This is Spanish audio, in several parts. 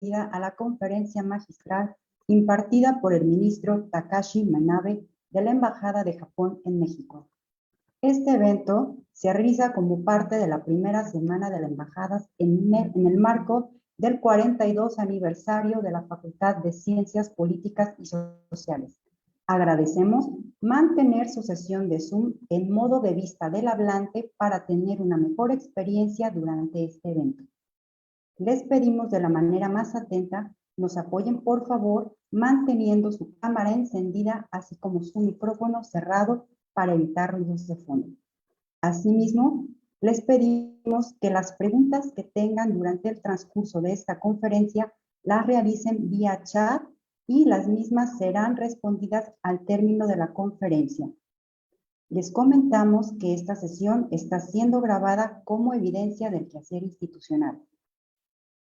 a la conferencia magistral impartida por el ministro Takashi Manabe de la Embajada de Japón en México. Este evento se realiza como parte de la primera semana de la embajada en el marco del 42 aniversario de la Facultad de Ciencias Políticas y Sociales. Agradecemos mantener su sesión de Zoom en modo de vista del hablante para tener una mejor experiencia durante este evento. Les pedimos de la manera más atenta nos apoyen por favor manteniendo su cámara encendida así como su micrófono cerrado para evitar ruidos de fondo. Asimismo, les pedimos que las preguntas que tengan durante el transcurso de esta conferencia las realicen vía chat y las mismas serán respondidas al término de la conferencia. Les comentamos que esta sesión está siendo grabada como evidencia del quehacer institucional.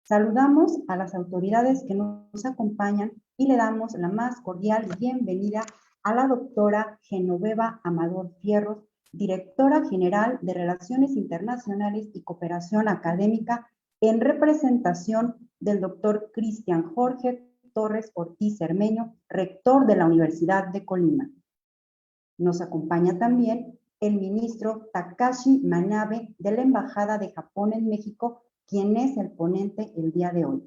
Saludamos a las autoridades que nos acompañan y le damos la más cordial bienvenida a la doctora Genoveva Amador Fierros, directora general de Relaciones Internacionales y Cooperación Académica, en representación del doctor Cristian Jorge Torres Ortiz Cermeño, rector de la Universidad de Colima. Nos acompaña también el ministro Takashi Manabe de la Embajada de Japón en México, quien es el ponente el día de hoy.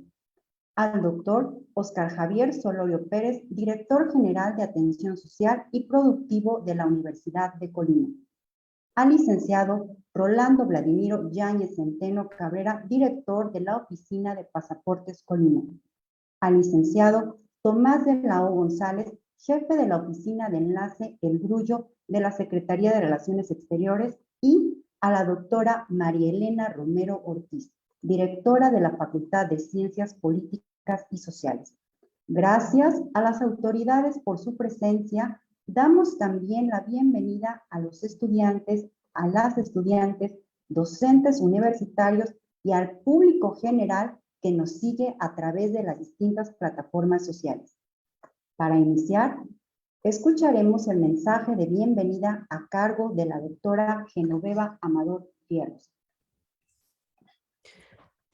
Al doctor Óscar Javier Solorio Pérez, director general de Atención Social y Productivo de la Universidad de Colima. Al licenciado Rolando Vladimiro Yáñez Centeno Cabrera, director de la Oficina de Pasaportes Colima. Al licenciado Tomás de la O. González, jefe de la Oficina de Enlace El Grullo de la Secretaría de Relaciones Exteriores, y a la doctora María Elena Romero Ortiz, directora de la Facultad de Ciencias Políticas y Sociales. Gracias a las autoridades por su presencia. Damos también la bienvenida a los estudiantes, a las estudiantes, docentes universitarios y al público general que nos sigue a través de las distintas plataformas sociales. Para iniciar, escucharemos el mensaje de bienvenida a cargo de la doctora Genoveva Amador Fierros.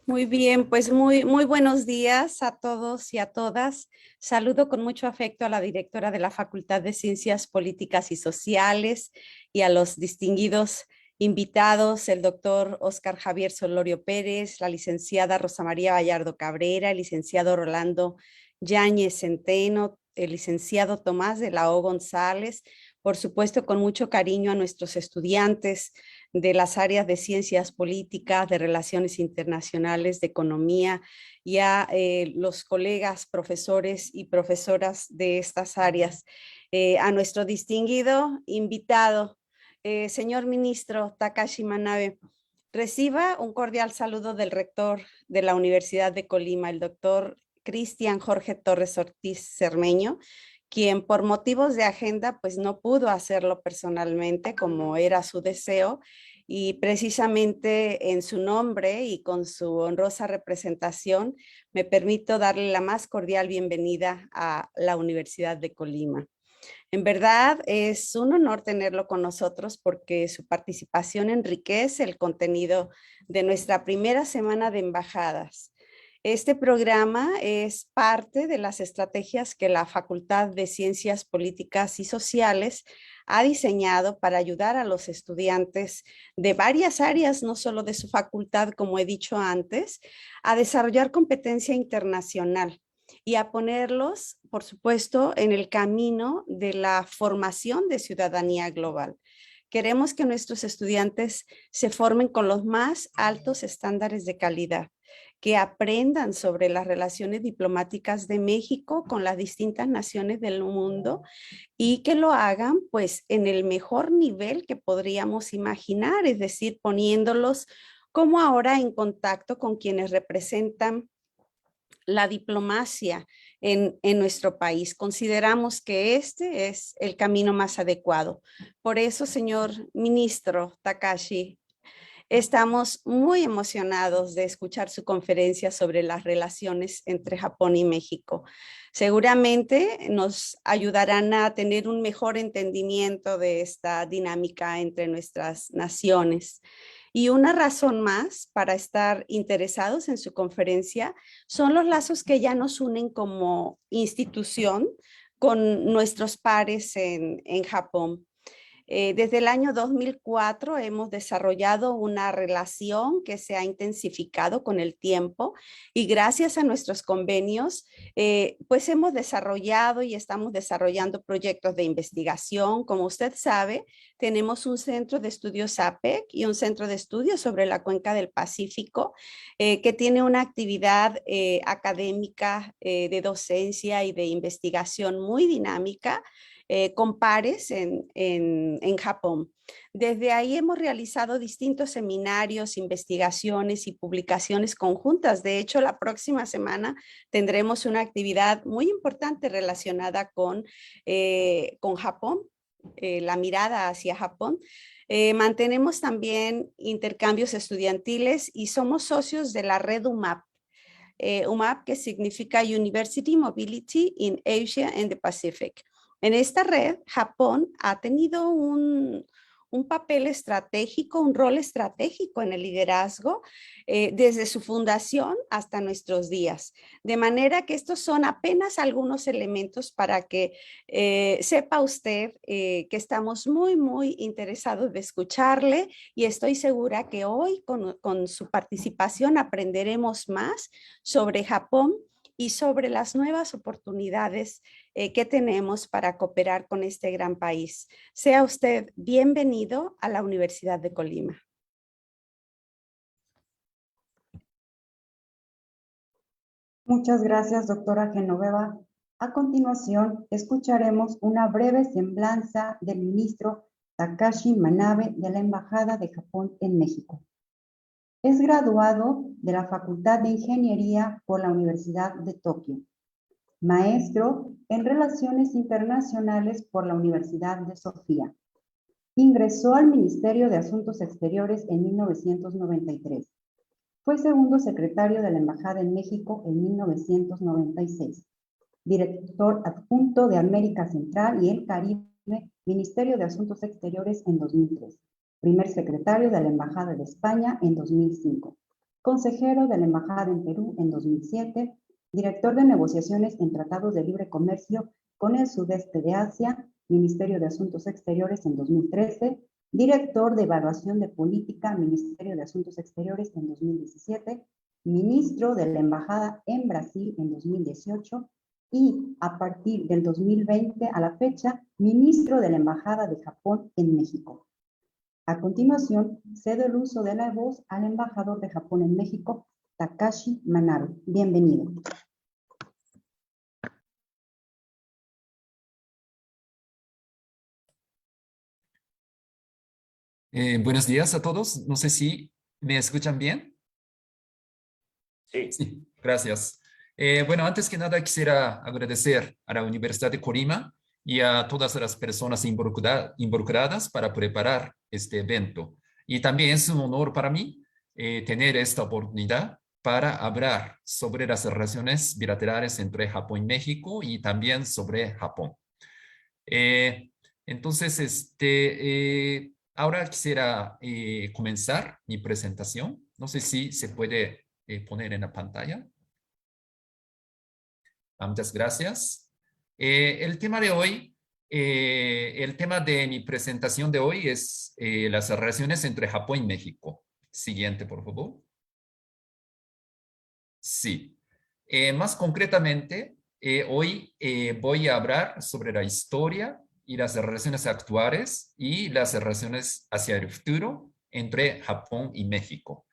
Muy bien, pues muy buenos días a todos y a todas. Saludo con mucho afecto a la directora de la Facultad de Ciencias Políticas y Sociales y a los distinguidos invitados, el doctor Óscar Javier Solorio Pérez, la licenciada Rosa María Vallardo Cabrera, el licenciado Rolando Yáñez Centeno, el licenciado Tomás de la O. González, por supuesto con mucho cariño a nuestros estudiantes de las áreas de ciencias políticas, de relaciones internacionales, de economía y a los colegas profesores y profesoras de estas áreas. A nuestro distinguido invitado, señor ministro Takashi Manabe, reciba un cordial saludo del rector de la Universidad de Colima, el doctor Cristian Jorge Torres Ortiz Cermeño, quien por motivos de agenda pues no pudo hacerlo personalmente como era su deseo, y precisamente en su nombre y con su honrosa representación me permito darle la más cordial bienvenida a la Universidad de Colima. En verdad es un honor tenerlo con nosotros porque su participación enriquece el contenido de nuestra primera semana de embajadas. Este programa es parte de las estrategias que la Facultad de Ciencias Políticas y Sociales ha diseñado para ayudar a los estudiantes de varias áreas, no solo de su facultad, como he dicho antes, a desarrollar competencia internacional y a ponerlos, por supuesto, en el camino de la formación de ciudadanía global. Queremos que nuestros estudiantes se formen con los más altos estándares de calidad, que aprendan sobre las relaciones diplomáticas de México con las distintas naciones del mundo y que lo hagan pues en el mejor nivel que podríamos imaginar, es decir, poniéndolos como ahora en contacto con quienes representan la diplomacia en nuestro país. Consideramos que este es el camino más adecuado. Por eso, señor ministro Takashi, estamos muy emocionados de escuchar su conferencia sobre las relaciones entre Japón y México. Seguramente nos ayudarán a tener un mejor entendimiento de esta dinámica entre nuestras naciones. Y una razón más para estar interesados en su conferencia son los lazos que ya nos unen como institución con nuestros pares en Japón. Desde el año 2004 hemos desarrollado una relación que se ha intensificado con el tiempo y gracias a nuestros convenios, pues hemos desarrollado y estamos desarrollando proyectos de investigación. Como usted sabe, tenemos un centro de estudios APEC y un centro de estudios sobre la cuenca del Pacífico que tiene una actividad académica de docencia y de investigación muy dinámica con pares en Japón. Desde ahí hemos realizado distintos seminarios, investigaciones y publicaciones conjuntas. De hecho, la próxima semana tendremos una actividad muy importante relacionada con Japón, la mirada hacia Japón. Mantenemos también intercambios estudiantiles y somos socios de la red UMAP. UMAP, que significa University Mobility in Asia and the Pacific. En esta red, Japón ha tenido un papel estratégico, un rol estratégico en el liderazgo desde su fundación hasta nuestros días. De manera que estos son apenas algunos elementos para que sepa usted que estamos muy interesados de escucharle y estoy segura que hoy con su participación aprenderemos más sobre Japón y sobre las nuevas oportunidades que tenemos para cooperar con este gran país. Sea usted bienvenido a la Universidad de Colima. Muchas gracias, doctora Genoveva. A continuación, escucharemos una breve semblanza del ministro Takashi Manabe de la Embajada de Japón en México. Es graduado de la Facultad de Ingeniería por la Universidad de Tokio. Maestro en Relaciones Internacionales por la Universidad de Sofía. Ingresó al Ministerio de Asuntos Exteriores en 1993. Fue segundo secretario de la Embajada en México en 1996. Director adjunto de América Central y el Caribe, Ministerio de Asuntos Exteriores en 2003. Primer secretario de la Embajada de España en 2005. Consejero de la Embajada en Perú en 2007. Director de negociaciones en tratados de libre comercio con el sudeste de Asia, Ministerio de Asuntos Exteriores en 2013. Director de evaluación de política, Ministerio de Asuntos Exteriores en 2017. Ministro de la Embajada en Brasil en 2018. Y a partir del 2020 a la fecha, ministro de la Embajada de Japón en México. A continuación, cedo el uso de la voz al embajador de Japón en México, Takashi Manabe. Bienvenido. Buenos días a todos. No sé si me escuchan bien. Sí. Sí, gracias. Bueno, antes que nada quisiera agradecer a la Universidad de Colima y a todas las personas involucradas para preparar este evento. Y también es un honor para mí tener esta oportunidad para hablar sobre las relaciones bilaterales entre Japón y México y también sobre Japón. Entonces, ahora quisiera comenzar mi presentación. No sé si se puede poner en la pantalla. Muchas gracias. El tema de hoy, el tema de mi presentación de hoy es las relaciones entre Japón y México. Siguiente, por favor. Sí. Más concretamente, hoy voy a hablar sobre la historia y las relaciones actuales y las relaciones hacia el futuro entre Japón y México.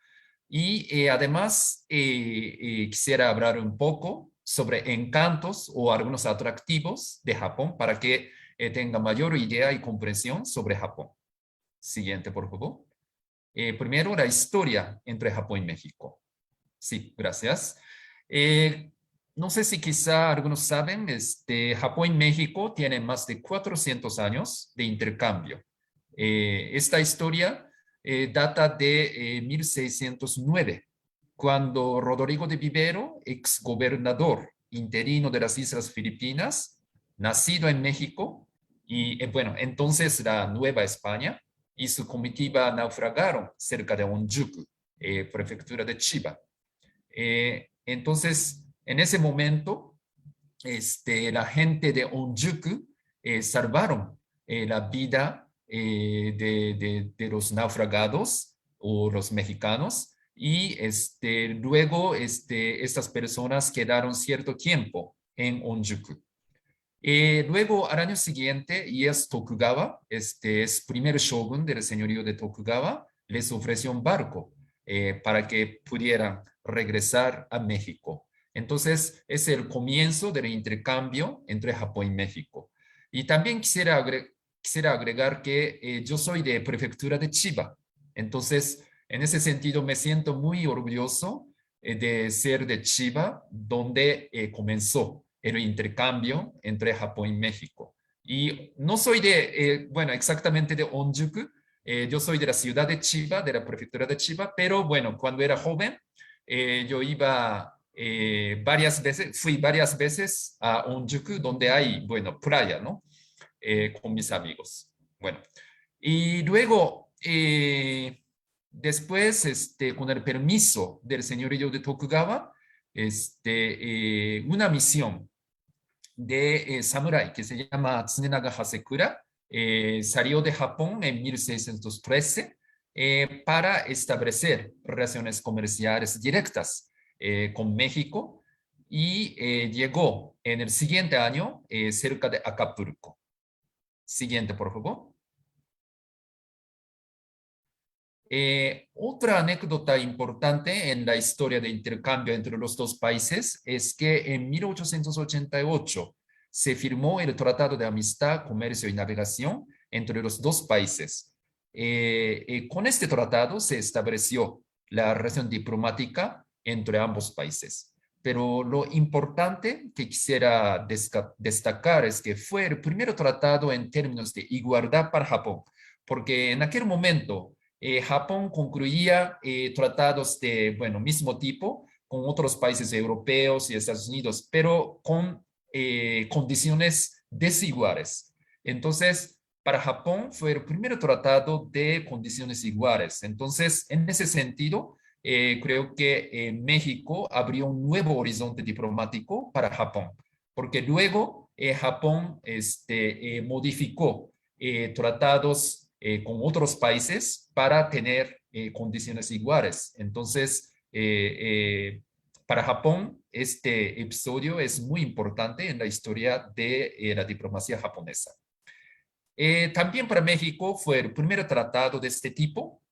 Y además quisiera hablar un poco sobre encantos o algunos atractivos de Japón para que tenga mayor idea y comprensión sobre Japón. Siguiente, por favor. Primero, la historia entre Japón y México. Sí, gracias. No sé si quizá algunos saben, Japón y México tienen más de 400 años de intercambio. Esta historia data de 1609, cuando Rodrigo de Vivero, exgobernador interino de las Islas Filipinas, nacido en México, y bueno, entonces la Nueva España, y su comitiva naufragaron cerca de Onjuku, prefectura de Chiba. Entonces, en ese momento, la gente de Onjuku salvaron la vida de los naufragados o los mexicanos y luego estas personas quedaron cierto tiempo en Onjuku. Luego, al año siguiente, Ieyasu Tokugawa, es primer shogun del señorío de Tokugawa, les ofreció un barco para que pudieran regresar a México. Entonces, es el comienzo del intercambio entre Japón y México. Y también quisiera agregar que yo soy de prefectura de Chiba. Entonces, en ese sentido, me siento muy orgulloso de ser de Chiba, donde comenzó el intercambio entre Japón y México. Y no soy exactamente de Onjuku, yo soy de la ciudad de Chiba, de la prefectura de Chiba, pero bueno, cuando era joven, yo iba fui varias veces a Onjuku, donde hay, bueno, playa, ¿no? Con mis amigos. Bueno, y luego, después, con el permiso del señorío de Tokugawa, una misión de samurái que se llama Tsunenaga Hasekura, salió de Japón en 1613 para establecer relaciones comerciales directas con México y llegó en el siguiente año cerca de Acapulco. Siguiente, por favor. Otra anécdota importante en la historia de intercambio entre los dos países es que en 1888 se firmó el Tratado de Amistad, Comercio y Navegación entre los dos países. Con este tratado se estableció la relación diplomática entre ambos países. Pero lo importante que quisiera destacar es que fue el primer tratado en términos de igualdad para Japón, porque en aquel momento Japón concluía tratados de, bueno, mismo tipo con otros países europeos y Estados Unidos, pero con condiciones desiguales. Entonces, para Japón fue el primer tratado de condiciones iguales. Entonces, en ese sentido, creo que México abrió un nuevo horizonte diplomático para Japón, porque luego Japón modificó tratados con otros países para tener condiciones iguales. Entonces, para Japón, este episodio es muy importante en la historia de la diplomacia japonesa. También para México fue el primer tratado de este tipo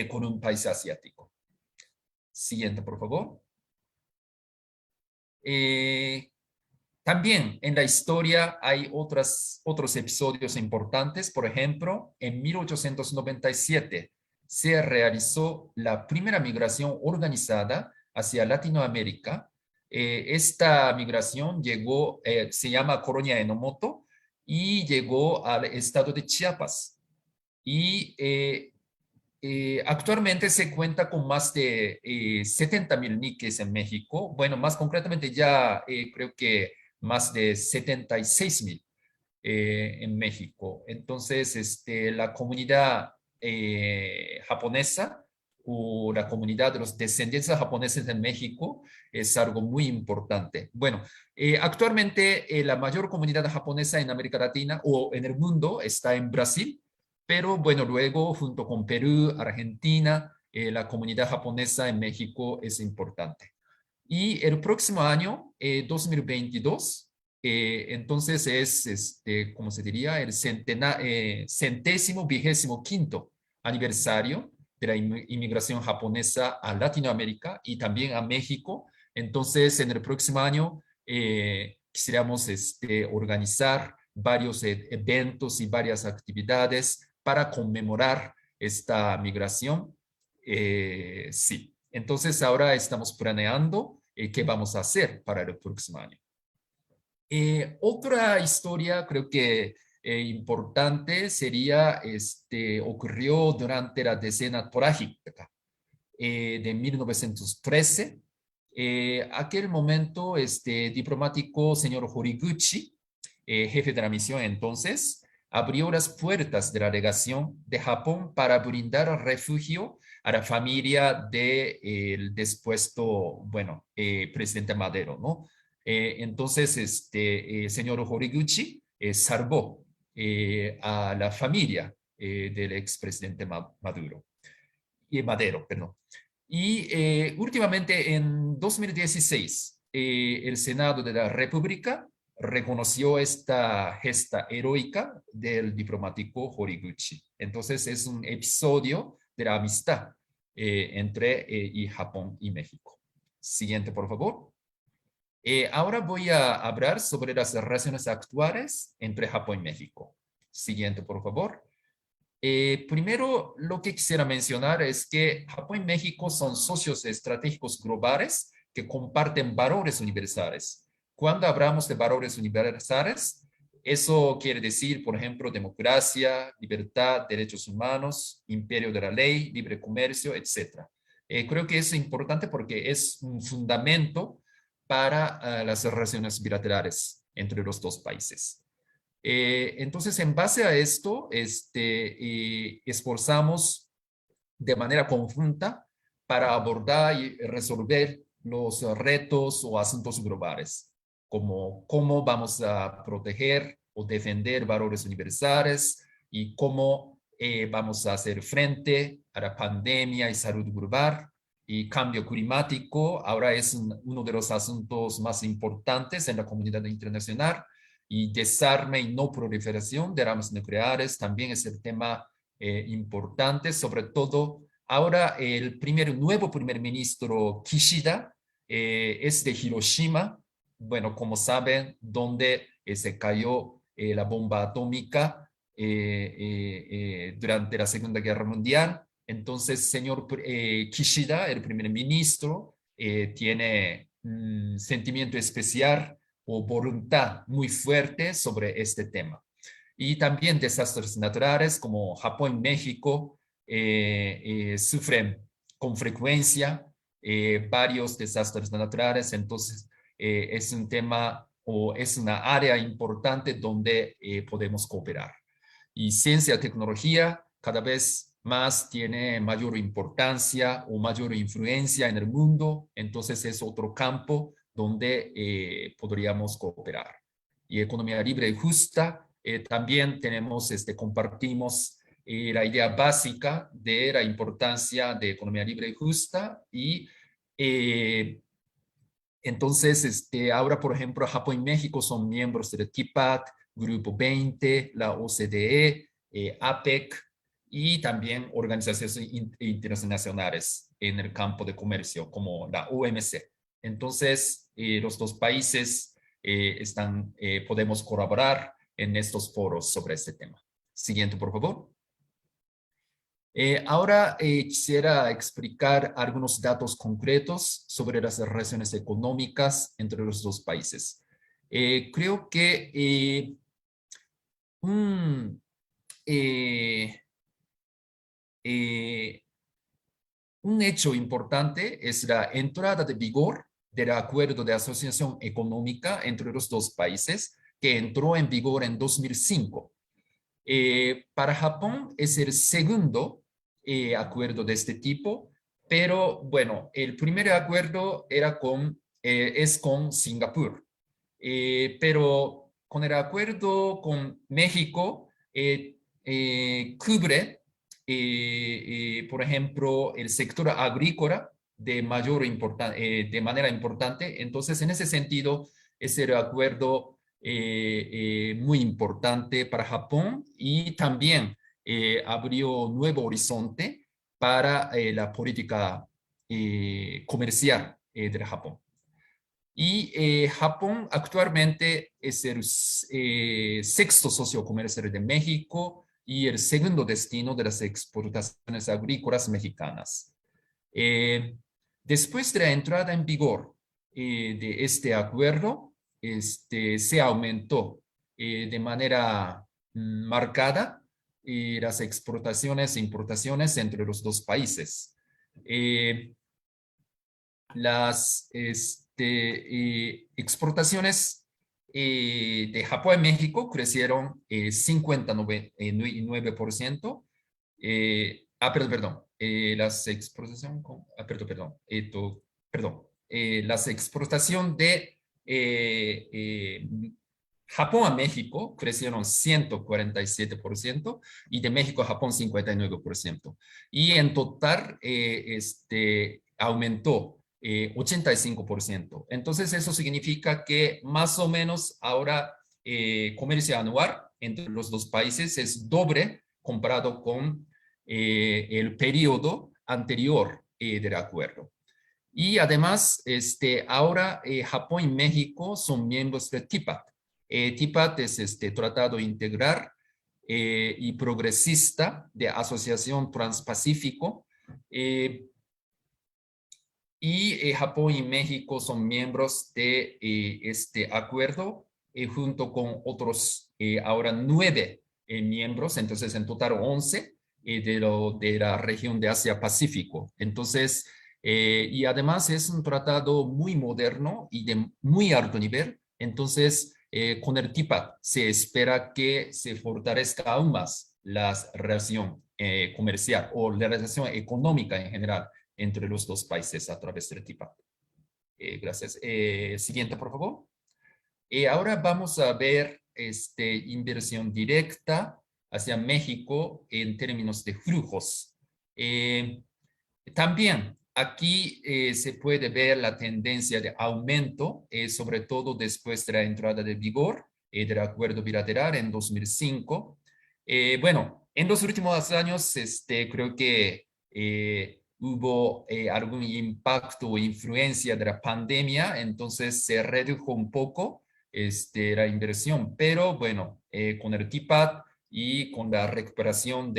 con un país asiático. Siguiente, por favor. También en la historia hay otros episodios importantes. Por ejemplo, en 1897 se realizó la primera migración organizada hacia Latinoamérica. Esta migración llegó, se llama Colonia Enomoto, y llegó al estado de Chiapas. Y actualmente se cuenta con más de 70,000 niques en México. Bueno, más concretamente ya creo que más de 76,000 en México. Entonces, la comunidad japonesa o la comunidad de los descendientes japoneses en México es algo muy importante. Bueno, actualmente la mayor comunidad japonesa en América Latina o en el mundo está en Brasil, pero bueno, luego junto con Perú, Argentina, la comunidad japonesa en México es importante. Y el próximo año, 2022, entonces es, ¿cómo se diría? El 125º aniversario de la inmigración japonesa a Latinoamérica y también a México. Entonces, en el próximo año quisiéramos organizar varios eventos y varias actividades para conmemorar esta migración. Sí. Entonces, ahora estamos planeando qué vamos a hacer para el próximo año. Otra historia, creo que importante, sería, ocurrió durante la decena trágica de 1913. Aquel momento, diplomático, señor Horiguchi, jefe de la misión entonces, abrió las puertas de la delegación de Japón para brindar refugio a la familia del despuesto, bueno, presidente Madero, ¿no? Entonces, señor Horiguchi salvó a la familia del expresidente Maduro, Madero, perdón. Y últimamente, en 2016, el Senado de la República reconoció esta gesta heroica del diplomático Horiguchi. Entonces, es un episodio de la amistad entre y Japón y México. Siguiente, por favor. Ahora voy a hablar sobre las relaciones actuales entre Japón y México. Siguiente, por favor. Primero, lo que quisiera mencionar es que Japón y México son socios estratégicos globales que comparten valores universales. Cuando hablamos de valores universales, eso quiere decir, por ejemplo, democracia, libertad, derechos humanos, imperio de la ley, libre comercio, etc. Creo que es importante porque es un fundamento para las relaciones bilaterales entre los dos países. Entonces, en base a esto, esforzamos de manera conjunta para abordar y resolver los retos o asuntos globales, como cómo vamos a proteger o defender valores universales y cómo vamos a hacer frente a la pandemia y salud global y cambio climático. Ahora es uno de los asuntos más importantes en la comunidad internacional, y desarme y no proliferación de armas nucleares también es el tema importante, sobre todo ahora el nuevo primer ministro Kishida es de Hiroshima, bueno, como saben, donde se cayó la bomba atómica durante la Segunda Guerra Mundial. Entonces, señor Kishida, el primer ministro, tiene un sentimiento especial o voluntad muy fuerte sobre este tema. Y también desastres naturales como Japón y México sufren con frecuencia varios desastres naturales. Entonces, es un tema o es una área importante donde podemos cooperar. Y ciencia y tecnología cada vez más tiene mayor importancia o mayor influencia en el mundo. Entonces, es otro campo donde podríamos cooperar. Y economía libre y justa, también compartimos la idea básica de la importancia de economía libre y justa. Y entonces, ahora, por ejemplo, Japón y México son miembros del TIPAD, Grupo 20, la OCDE, APEC y también organizaciones internacionales en el campo de comercio como la OMC. Entonces, los dos países podemos colaborar en estos foros sobre este tema. Siguiente, por favor. Ahora quisiera explicar algunos datos concretos sobre las relaciones económicas entre los dos países. Creo que un hecho importante es la entrada de vigor del acuerdo de asociación económica entre los dos países, que entró en vigor en 2005. Para Japón es el segundo acuerdo de este tipo, pero bueno, el primer acuerdo es con Singapur, pero con el acuerdo con México cubre, por ejemplo, el sector agrícola de manera importante. Entonces, en ese sentido, es el acuerdo muy importante para Japón y también abrió nuevo horizonte para la política comercial de Japón. Y Japón actualmente es el sexto socio comercial de México y el segundo destino de las exportaciones agrícolas mexicanas. Después de la entrada en vigor de este acuerdo, se aumentó de manera marcada las exportaciones e importaciones entre los dos países. Las exportaciones de Japón y México crecieron 59%. Perdón. Las exportación, las exportación de Japón a México crecieron 147% y de México a Japón 59%. Y en total aumentó 85%. Entonces eso significa que más o menos ahora comercio anual entre los dos países es doble comparado con el periodo anterior del acuerdo. Y además, ahora Japón y México son miembros de TIPAD. TIPAD es Tratado Integral y Progresista de Asociación Transpacífico. Japón y México son miembros de este acuerdo junto con otros ahora 9 miembros, entonces en total 11 de la región de Asia-Pacífico. Entonces, y además es un tratado muy moderno y de muy alto nivel. Entonces, con el TIPAD se espera que se fortalezca aún más la relación comercial o la relación económica en general entre los dos países a través del TIPAD. Gracias. Siguiente, por favor. Ahora vamos a ver inversión directa hacia México en términos de flujos. También aquí se puede ver la tendencia de aumento, sobre todo después de la entrada de vigor del acuerdo bilateral en 2005. Bueno, en los últimos años creo que hubo algún impacto o influencia de la pandemia, entonces se redujo un poco la inversión, pero bueno, con el TIPAD y con la recuperación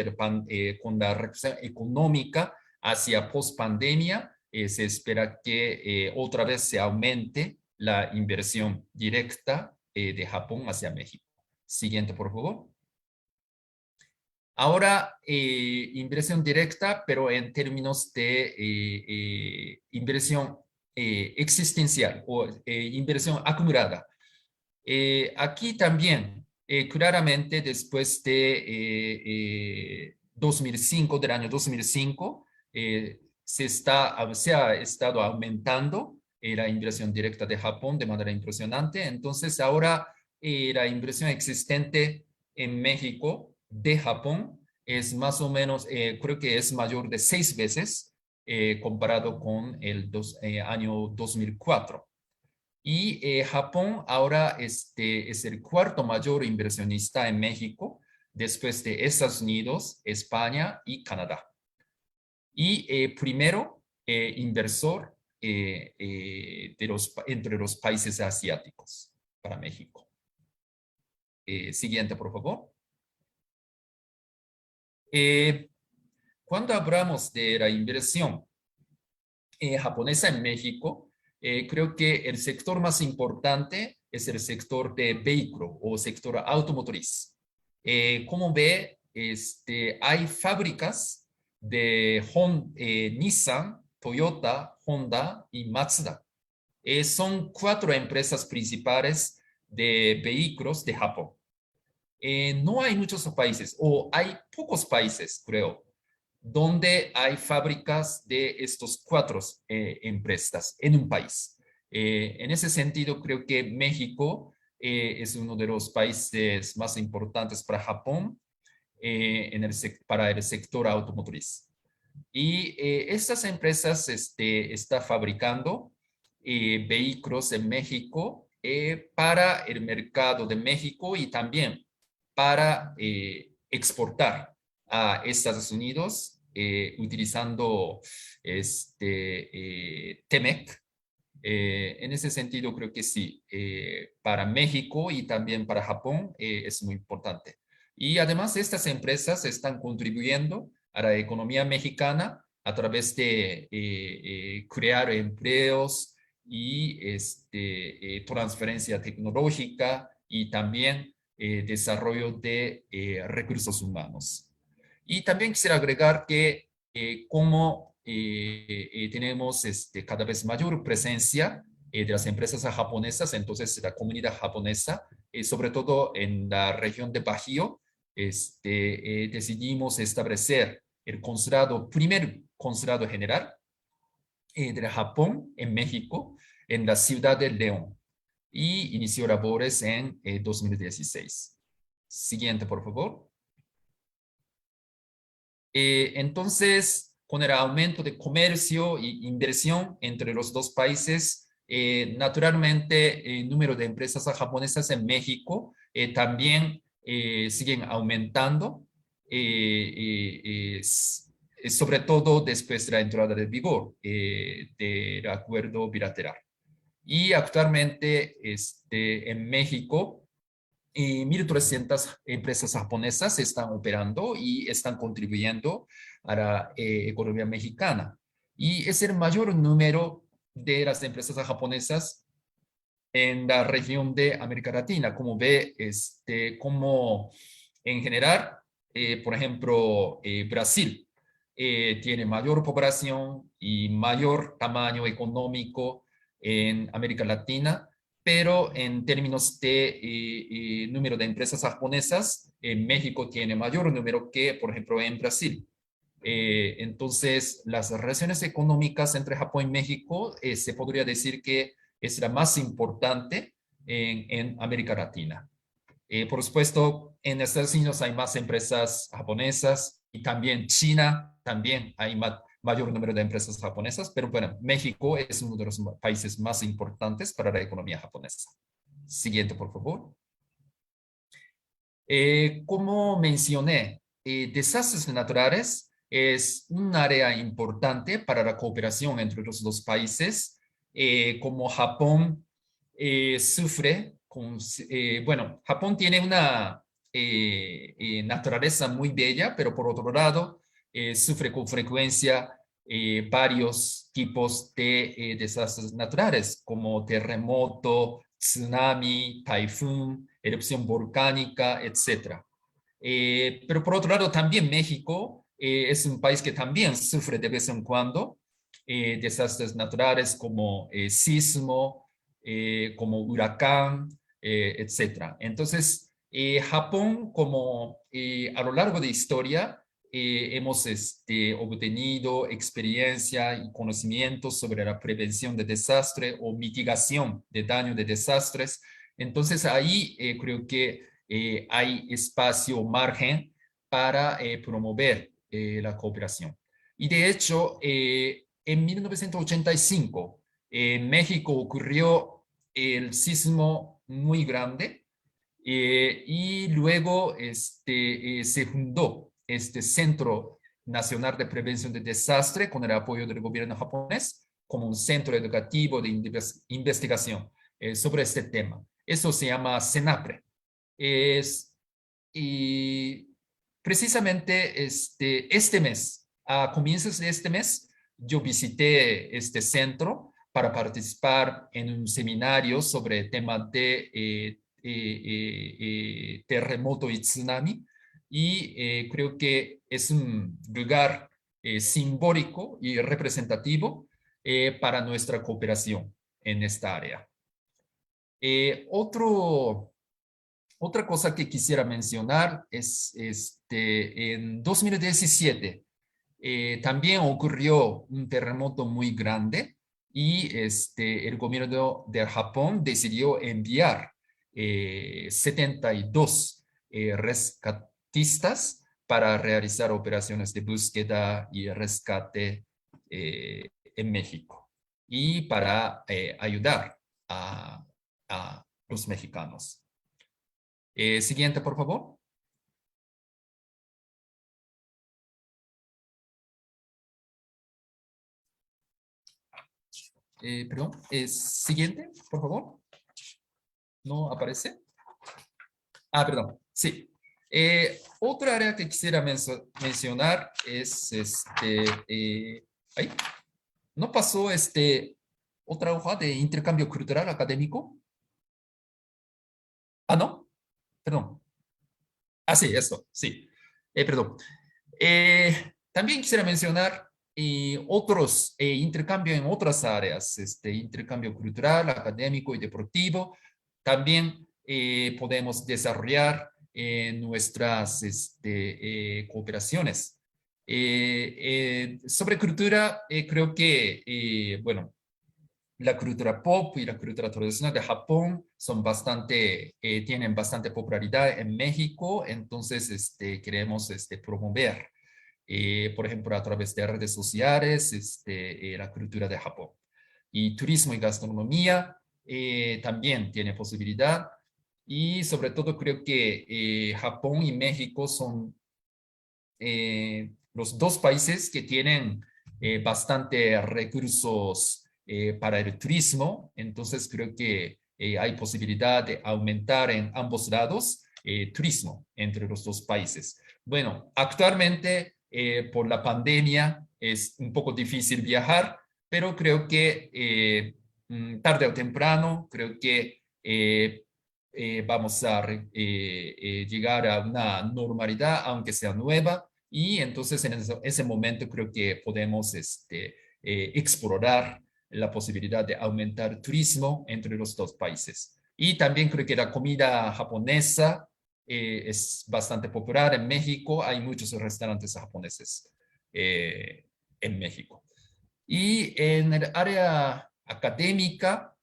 con la recuperación económica hacia post-pandemia, se espera que otra vez se aumente la inversión directa de Japón hacia México. Siguiente, por favor. Ahora, inversión directa, pero en términos de inversión existencial o inversión acumulada. Aquí también, claramente después de 2005, del año 2005, se ha estado aumentando la inversión directa de Japón de manera impresionante. Entonces, ahora la inversión existente en México de Japón es más o menos, creo que es mayor de 6 veces comparado con el año 2004. Y Japón ahora es el cuarto mayor inversionista en México, después de Estados Unidos, España y Canadá. Y primero inversor entre los países asiáticos para México. Siguiente, por favor. Cuando hablamos de la inversión japonesa en México, creo que el sector más importante es el sector de vehículo o sector automotriz. Como ve, hay fábricas de Nissan, Toyota, Honda y Mazda. Son 4 empresas principales de vehículos de Japón. No hay muchos países, o hay pocos países, creo, donde hay fábricas de estos 4 empresas en un país. En ese sentido, creo que México es uno de los países más importantes para Japón para el sector automotriz. Y estas empresas están fabricando vehículos en México para el mercado de México y también para exportar a Estados Unidos utilizando TEMEC. En ese sentido, creo que sí, para México y también para Japón es muy importante. Y además, estas empresas están contribuyendo a la economía mexicana a través de crear empleos y transferencia tecnológica y también desarrollo de recursos humanos. Y también quisiera agregar que como tenemos cada vez mayor presencia de las empresas japonesas. Entonces, la comunidad japonesa, sobre todo en la región de Bajío, decidimos establecer el consulado, primer consulado general de Japón en México, en la ciudad de León, y inició labores en 2016. Siguiente, por favor. Entonces, con el aumento de comercio e inversión entre los dos países, naturalmente el número de empresas japonesas en México también siguen aumentando, sobre todo después de la entrada de vigor del acuerdo bilateral. Y actualmente en México, 1.300 empresas japonesas están operando y están contribuyendo a la economía mexicana. Y es el mayor número de las empresas japonesas en la región de América Latina. Como ve, como en general, por ejemplo, Brasil tiene mayor población y mayor tamaño económico en América Latina, pero en términos de número de empresas japonesas, México tiene mayor número que, por ejemplo, en Brasil. Entonces, las relaciones económicas entre Japón y México se podría decir que es la más importante en América Latina. Por supuesto, en Estados Unidos hay más empresas japonesas y también China, también hay mayor número de empresas japonesas, pero bueno, México es uno de los países más importantes para la economía japonesa. Siguiente, por favor. Como mencioné, desastres naturales es un área importante para la cooperación entre los dos países. Como Japón sufre bueno, Japón tiene una naturaleza muy bella, pero por otro lado, sufre con frecuencia varios tipos de desastres naturales, como terremoto, tsunami, taifún, erupción volcánica, etc. Pero por otro lado, también México es un país que también sufre de vez en cuando desastres naturales como sismo, como huracán, etc. Entonces, Japón, como a lo largo de historia, hemos obtenido experiencia y conocimiento sobre la prevención de desastre o mitigación de daño de desastres. Entonces, ahí creo que hay espacio, margen para promover la cooperación. Y de hecho, en 1985, en México ocurrió el sismo muy grande y luego se fundó este Centro Nacional de Prevención de Desastre con el apoyo del gobierno japonés como un centro educativo de investigación sobre este tema. Eso se llama CENAPRE. Y precisamente este mes, a comienzos de este mes, yo visité este centro para participar en un seminario sobre el tema de terremoto y tsunami. Y creo que es un lugar simbólico y representativo para nuestra cooperación en esta área. Otra cosa que quisiera mencionar es en 2017 también ocurrió un terremoto muy grande y el gobierno de Japón decidió enviar 72 rescatistas para realizar operaciones de búsqueda y rescate en México y para ayudar a los mexicanos. Siguiente, por favor. Perdón. Siguiente, por favor. ¿No aparece? Ah, perdón. Sí. Otra área que quisiera mencionar es ahí. ¿No pasó otra hoja de intercambio cultural académico? Ah, ¿no? Perdón. Ah, sí, eso, sí. Perdón. También quisiera mencionar otros intercambio en otras áreas, intercambio cultural, académico y deportivo. También podemos desarrollar nuestras cooperaciones. Sobre cultura, creo que, bueno, la cultura pop y la cultura tradicional de Japón son tienen bastante popularidad en México, entonces queremos promover, por ejemplo, a través de redes sociales, la cultura de Japón. Y turismo y gastronomía también tiene posibilidad. Y sobre todo creo que Japón y México son los dos países que tienen bastante recursos para el turismo, entonces creo que hay posibilidad de aumentar en ambos lados turismo entre los dos países. Bueno, actualmente por la pandemia es un poco difícil viajar, pero creo que tarde o temprano, creo que vamos a llegar a una normalidad, aunque sea nueva, y entonces en ese momento creo que podemos explorar la posibilidad de aumentar turismo entre los dos países. Y también creo que la comida japonesa es bastante popular en México. Hay muchos restaurantes japoneses en México. Y en el área académica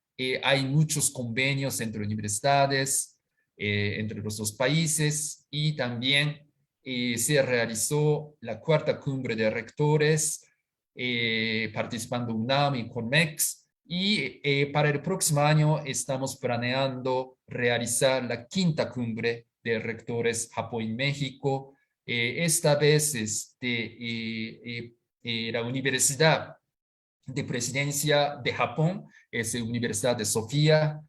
hay muchos convenios entre universidades, entre los dos países, y también se realizó la cuarta cumbre de rectores, participando UNAM y CONMEX, y para el próximo año estamos planeando realizar la quinta cumbre de rectores Japón y México. Esta vez la Universidad de Presidencia de Japón es la Universidad de Sofía,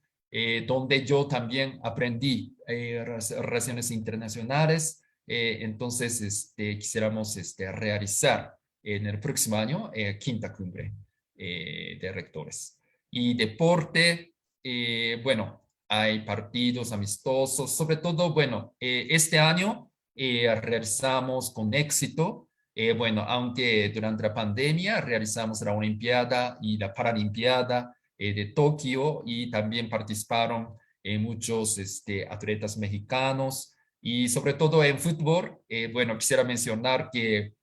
donde yo también aprendí relaciones internacionales. Entonces, quisiéramos realizar en el próximo año quinta cumbre de rectores. Y deporte, bueno, hay partidos amistosos, sobre todo, bueno, este año realizamos con éxito, bueno, aunque durante la pandemia realizamos la Olimpiada y la Paralimpiada de Tokio, y también participaron muchos atletas mexicanos, y sobre todo en fútbol, bueno, quisiera mencionar que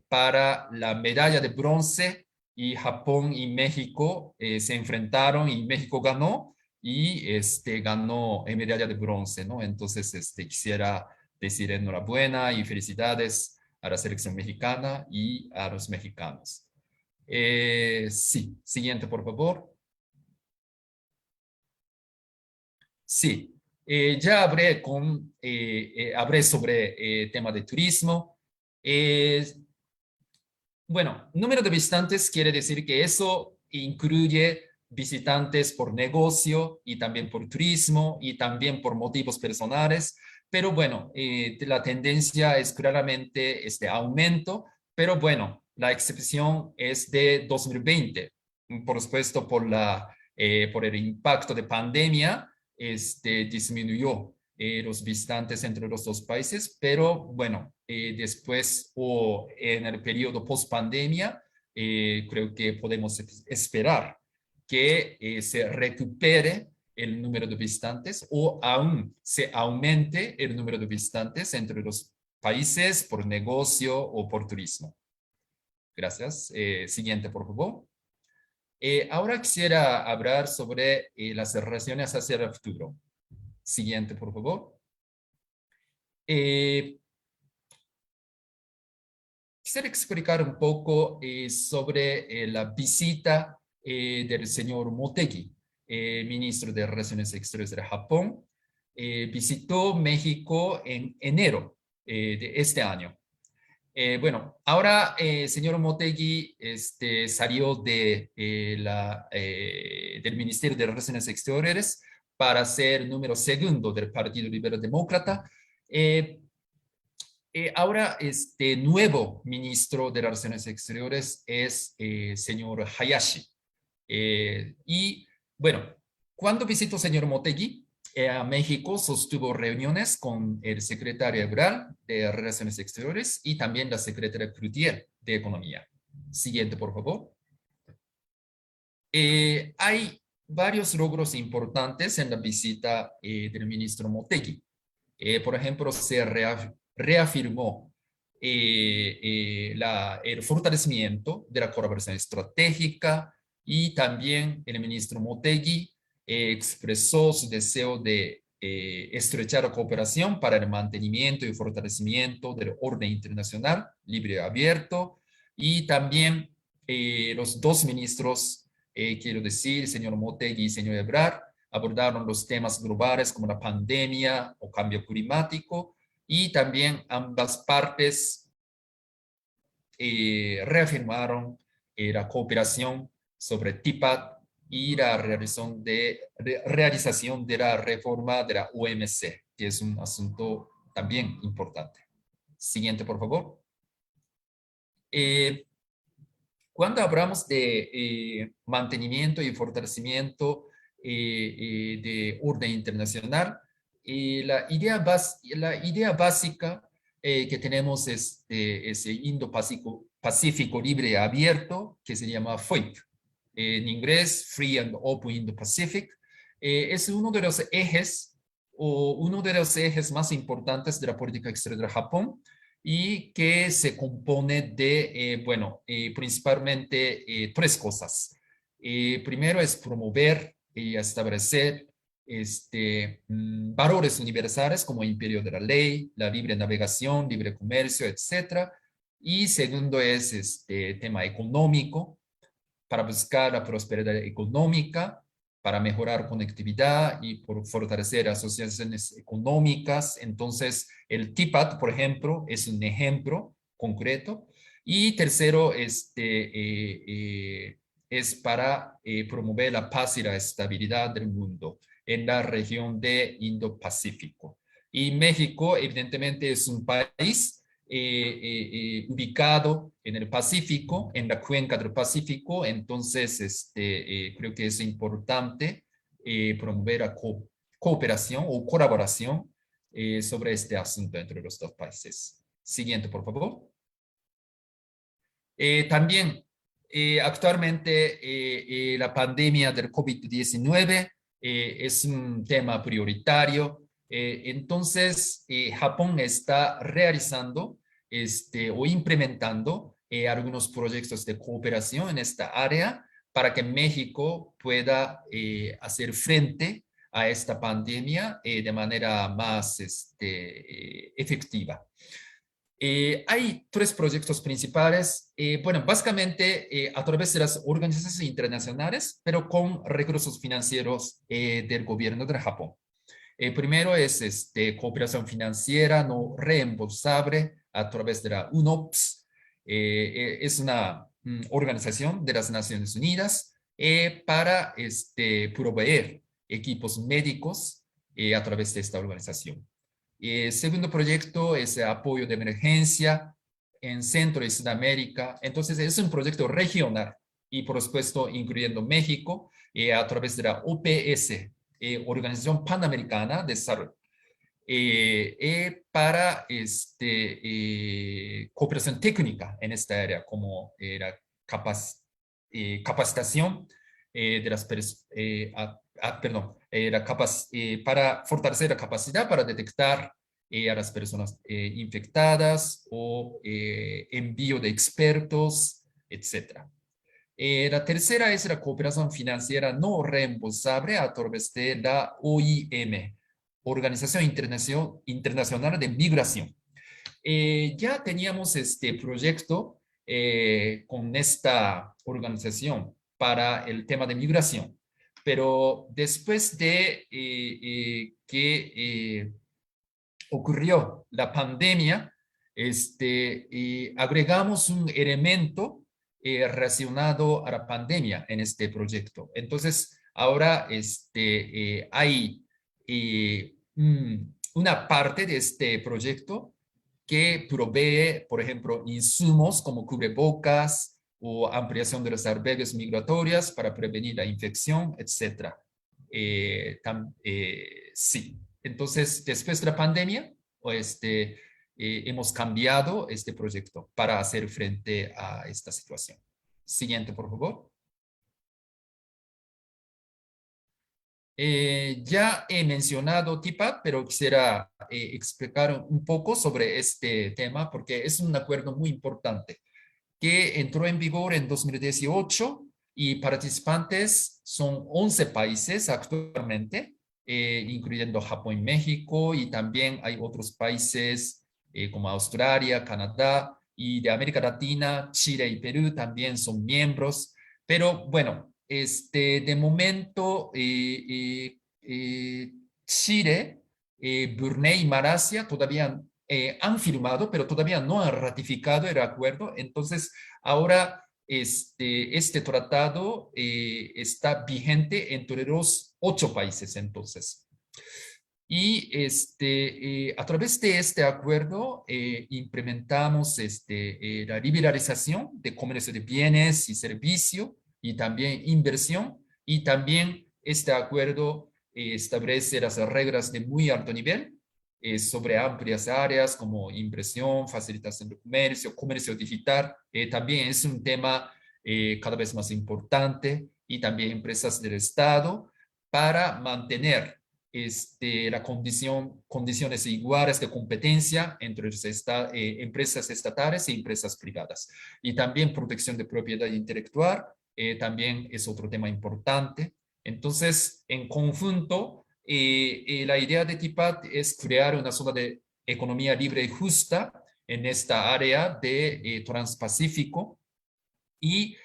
para la medalla de bronce, y Japón y México se enfrentaron y México ganó, y ganó en medalla de bronce, ¿no? Entonces, quisiera decir enhorabuena y felicidades a la selección mexicana y a los mexicanos. Sí, siguiente, por favor. Sí, ya hablé sobre tema de turismo. Bueno, número de visitantes quiere decir que eso incluye visitantes por negocio y también por turismo y también por motivos personales. Pero bueno, la tendencia es claramente este aumento, pero bueno, la excepción es de 2020. Por supuesto, por el impacto de pandemia, disminuyó los visitantes entre los dos países, pero bueno, después o en el periodo post pandemia, creo que podemos esperar que se recupere el número de visitantes, o aún se aumente el número de visitantes entre los países por negocio o por turismo. Gracias. Siguiente, por favor. Ahora quisiera hablar sobre las relaciones hacia el futuro. Siguiente, por favor. Quisiera explicar un poco sobre la visita del señor Motegi, ministro de Relaciones Exteriores de Japón. Visitó México en enero de este año. Bueno, ahora señor Motegi salió del Ministerio de Relaciones Exteriores para ser número segundo del Partido Liberal Demócrata. Ahora este nuevo ministro de Relaciones Exteriores es señor Hayashi. Y bueno, cuando visitó señor Motegi a México, sostuvo reuniones con el secretario general de Relaciones Exteriores y también la secretaria Cloutier de Economía. Siguiente, por favor. Hay varios logros importantes en la visita del ministro Motegi. Por ejemplo, se reafirmó el fortalecimiento de la colaboración estratégica y también el ministro Motegi expresó su deseo de estrechar la cooperación para el mantenimiento y fortalecimiento del orden internacional libre y abierto. Y también los dos ministros, quiero decir, señor Motegi y señor Ebrard, abordaron los temas globales como la pandemia o cambio climático, y también ambas partes reafirmaron la cooperación sobre TIPAD y la realización de la reforma de la OMC, que es un asunto también importante. Siguiente, por favor. Cuando hablamos de mantenimiento y fortalecimiento de orden internacional, la idea básica que tenemos es ese Indo-Pacífico libre y abierto, que se llama FOIP. En inglés, Free and Open Indo-Pacific. Es uno de los ejes más importantes de la política exterior de Japón, y que se compone de, principalmente tres cosas. Primero es promover y establecer valores universales como imperio de la ley, la libre navegación, libre comercio, etc. Y segundo es tema económico, para buscar la prosperidad económica, para mejorar conectividad y por fortalecer asociaciones económicas. Entonces, el TIPAD, por ejemplo, es un ejemplo concreto. Y tercero, es para promover la paz y la estabilidad del mundo en la región de Indo-Pacífico. Y México, evidentemente, es un país ubicado en el Pacífico, en la cuenca del Pacífico. Entonces, creo que es importante promover la cooperación o colaboración sobre este asunto entre los dos países. Siguiente, por favor. También, actualmente, la pandemia del COVID-19 es un tema prioritario. Entonces, Japón está realizando o implementando algunos proyectos de cooperación en esta área para que México pueda hacer frente a esta pandemia de manera más efectiva. Hay tres proyectos principales, básicamente a través de las organizaciones internacionales, pero con recursos financieros del gobierno de Japón. Primero es cooperación financiera no reembolsable a través de la UNOPS. Es una organización de las Naciones Unidas para proveer equipos médicos a través de esta organización. Segundo proyecto es apoyo de emergencia en Centro y Sudamérica. Entonces es un proyecto regional y por supuesto incluyendo México a través de la OPS, Organización Panamericana de Salud, para cooperación técnica en esta área, como la capacitación de las para fortalecer la capacidad para detectar a las personas infectadas o envío de expertos, etc. La tercera es la cooperación financiera no reembolsable a través de la OIM, Organización Internacional de Migración. Ya teníamos este proyecto con esta organización para el tema de migración, pero después de que ocurrió la pandemia, agregamos un elemento relacionado a la pandemia en este proyecto. Entonces, ahora hay una parte de este proyecto que provee, por ejemplo, insumos como cubrebocas o ampliación de los albergues migratorios para prevenir la infección, etc. Sí. Entonces, después de la pandemia, hemos cambiado este proyecto para hacer frente a esta situación. Siguiente, por favor. Ya he mencionado TPAT, pero quisiera explicar un poco sobre este tema porque es un acuerdo muy importante que entró en vigor en 2018 y participantes son 11 países actualmente, incluyendo Japón y México, y también hay otros países como Australia, Canadá, y de América Latina, Chile y Perú también son miembros. Pero bueno, de momento Chile, Brunei y Malasia todavía han firmado, pero todavía no han ratificado el acuerdo. Entonces, ahora este tratado está vigente entre los 8 países, entonces. Y a través de este acuerdo implementamos la liberalización de comercio de bienes y servicios y también inversión. Y también este acuerdo establece las reglas de muy alto nivel sobre amplias áreas como inversión, facilitación de comercio, comercio digital. También es un tema cada vez más importante y también empresas del Estado para mantener condiciones iguales de competencia entre empresas estatales y empresas privadas. Y también protección de propiedad intelectual también es otro tema importante. Entonces, en conjunto, la idea de TPAT es crear una zona de economía libre y justa en esta área de Transpacífico. Y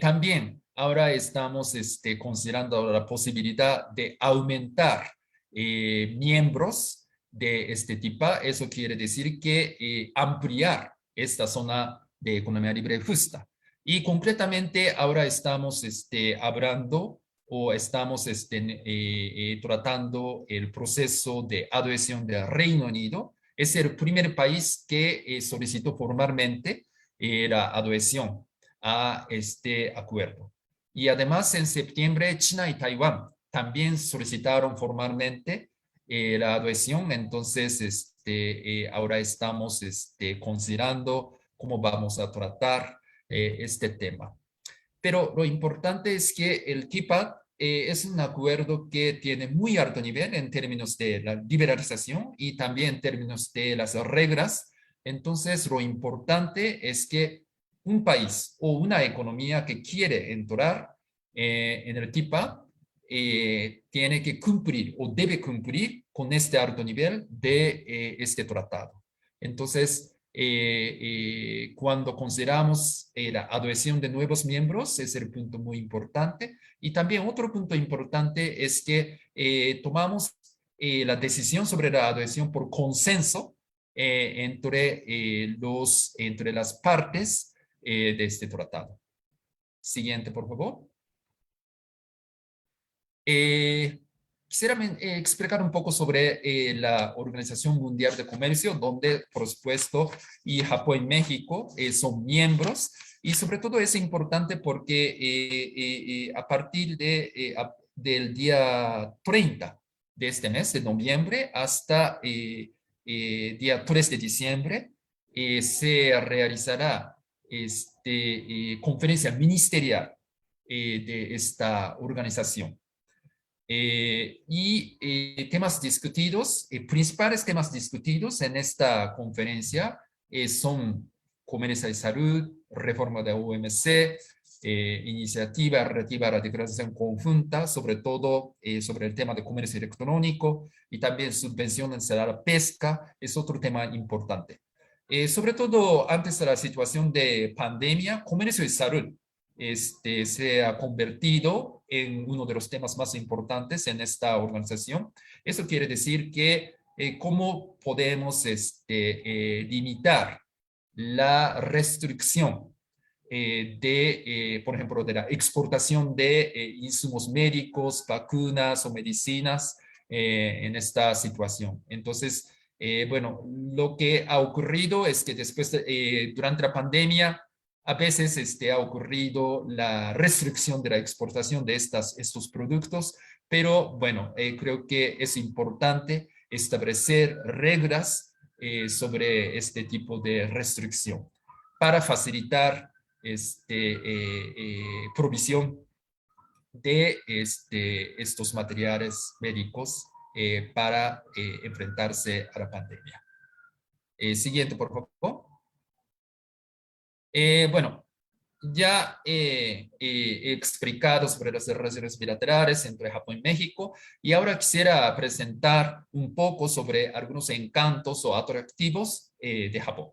también ahora estamos considerando la posibilidad de aumentar miembros de este tipo. Eso quiere decir que ampliar esta zona de economía libre y justa. Y concretamente ahora estamos hablando o estamos tratando el proceso de adhesión del Reino Unido. Es el primer país que solicitó formalmente la adhesión a este acuerdo. Y además en septiembre China y Taiwán también solicitaron formalmente la adhesión. Entonces ahora estamos considerando cómo vamos a tratar este tema. Pero lo importante es que el TPAT es un acuerdo que tiene muy alto nivel en términos de la liberalización y también en términos de las reglas. Entonces, lo importante es que un país o una economía que quiere entrar en el TPAT tiene que cumplir o debe cumplir con este alto nivel de este tratado. Entonces, cuando consideramos la adhesión de nuevos miembros, es el punto muy importante. Y también otro punto importante es que tomamos la decisión sobre la adhesión por consenso entre las partes de este tratado. Siguiente, por favor. Quisiera explicar un poco sobre la Organización Mundial de Comercio, donde, por supuesto, y Japón y México son miembros. Y sobre todo es importante porque a partir del día 30 de este mes de noviembre hasta día 3 de diciembre se realizará conferencia ministerial de esta organización. Temas discutidos, principales temas discutidos en esta conferencia son comercio y salud, reforma de OMC, iniciativa relativa a la declaración conjunta, sobre todo sobre el tema de comercio electrónico y también subvenciones a la pesca, es otro tema importante. Sobre todo antes de la situación de pandemia, comercio y salud se ha convertido en uno de los temas más importantes en esta organización. Eso quiere decir que cómo podemos limitar la restricción por ejemplo, de la exportación de insumos médicos, vacunas o medicinas en esta situación. Entonces, bueno, lo que ha ocurrido es que durante la pandemia, a veces ha ocurrido la restricción de la exportación de estos productos, pero bueno, creo que es importante establecer reglas sobre este tipo de restricción para facilitar provisión de estos materiales médicos para enfrentarse a la pandemia. Siguiente, por favor. Bueno, ya he explicado sobre las relaciones bilaterales entre Japón y México y ahora quisiera presentar un poco sobre algunos encantos o atractivos de Japón.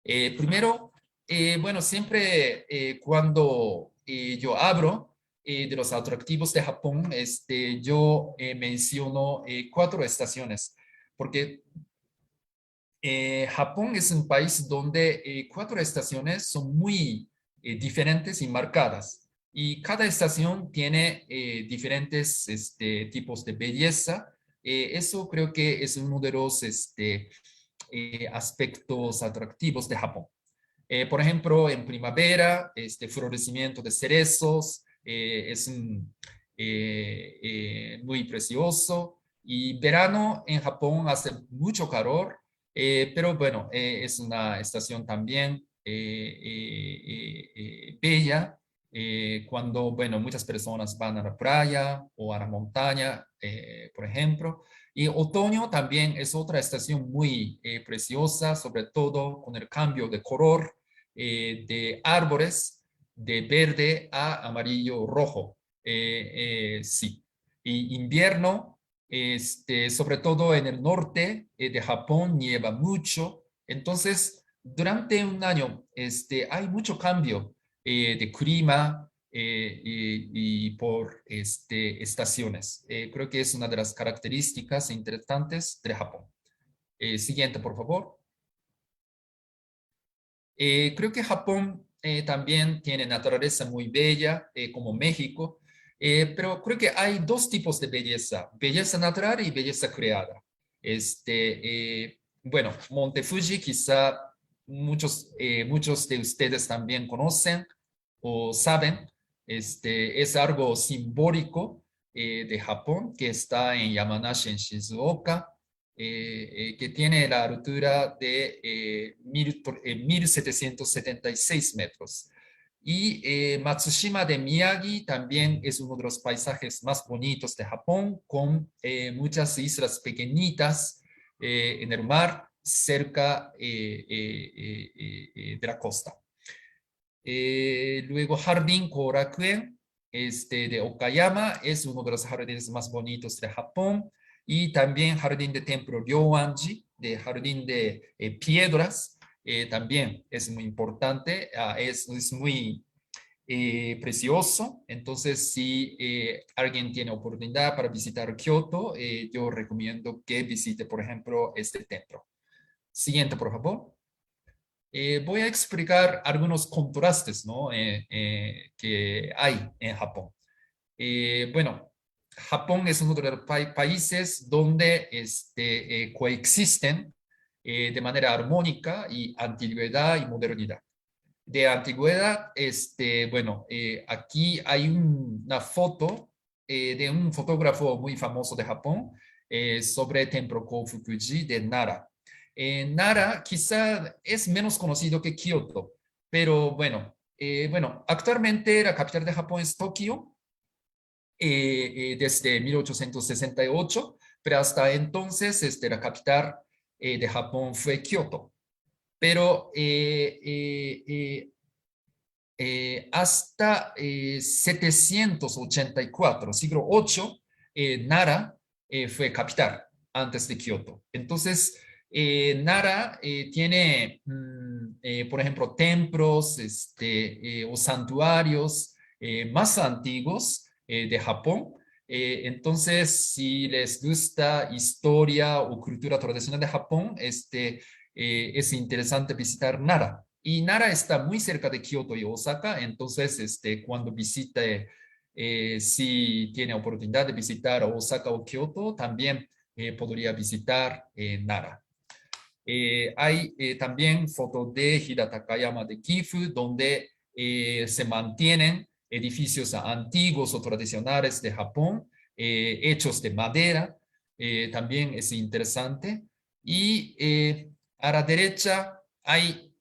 Primero, bueno, siempre cuando yo hablo de los atractivos de Japón, yo menciono 4 estaciones, porque Japón es un país donde 4 estaciones son muy diferentes y marcadas. Y cada estación tiene diferentes tipos de belleza. Eso creo que es uno de los aspectos atractivos de Japón. Por ejemplo, en primavera, florecimiento de cerezos es muy precioso. Y verano en Japón hace mucho calor. Pero bueno, es una estación también bella cuando, bueno, muchas personas van a la playa o a la montaña, por ejemplo. Y otoño también es otra estación muy preciosa, sobre todo con el cambio de color de árboles de verde a amarillo rojo. Sí. Y invierno sobre todo en el norte de Japón nieva mucho. Entonces, durante un año hay mucho cambio de clima y por estaciones. Creo que es una de las características interesantes de Japón. Siguiente, por favor. Creo que Japón también tiene naturaleza muy bella, como México. Pero creo que hay 2 tipos de belleza, belleza natural y belleza creada. Bueno, Monte Fuji quizá muchos de ustedes también conocen o saben, es algo simbólico de Japón que está en Yamanashi, en Shizuoka, que tiene la altura de 1776 metros. Y Matsushima de Miyagi también es uno de los paisajes más bonitos de Japón, con muchas islas pequeñitas en el mar, cerca de la costa. Luego Jardín Korakuen de Okayama es uno de los jardines más bonitos de Japón. Y también Jardín de Templo Ryoanji, de Jardín de Piedras, también es muy importante, es muy precioso. Entonces, si alguien tiene oportunidad para visitar Kioto, yo recomiendo que visite, por ejemplo, este templo. Siguiente, por favor. Voy a explicar algunos contrastes, ¿no? Que hay en Japón. Bueno, Japón es uno de los países donde coexisten de manera armónica y antigüedad y modernidad. De antigüedad, bueno, aquí hay una foto de un fotógrafo muy famoso de Japón sobre Templo Kofukuji de Nara. Nara quizá es menos conocido que Kioto, pero bueno, actualmente la capital de Japón es Tokio desde 1868, pero hasta entonces la capital de Japón fue Kioto. Pero hasta 784, siglo VIII, Nara fue capital antes de Kioto. Entonces, Nara tiene, por ejemplo, templos o santuarios más antiguos de Japón. Entonces, si les gusta historia o cultura tradicional de Japón, es interesante visitar Nara. Y Nara está muy cerca de Kioto y Osaka, entonces cuando visite, si tiene oportunidad de visitar Osaka o Kioto, también podría visitar Nara. Hay también fotos de Hida Takayama de Gifu, donde se mantienen edificios antiguos o tradicionales de Japón, hechos de madera. También es interesante. Y a la derecha hay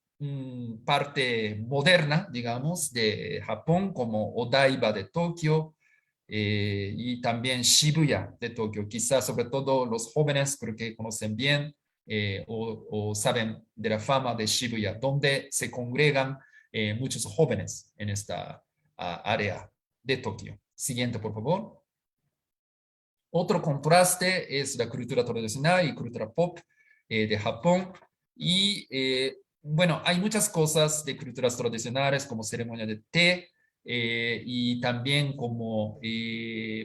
parte moderna, digamos, de Japón, como Odaiba de Tokio, y también Shibuya de Tokio. Quizás sobre todo los jóvenes creo que conocen bien o saben de la fama de Shibuya, donde se congregan muchos jóvenes en esta área de Tokio. Siguiente, por favor. Otro contraste es la cultura tradicional y cultura pop de Japón. Y bueno, hay muchas cosas de culturas tradicionales como ceremonia de té y también como,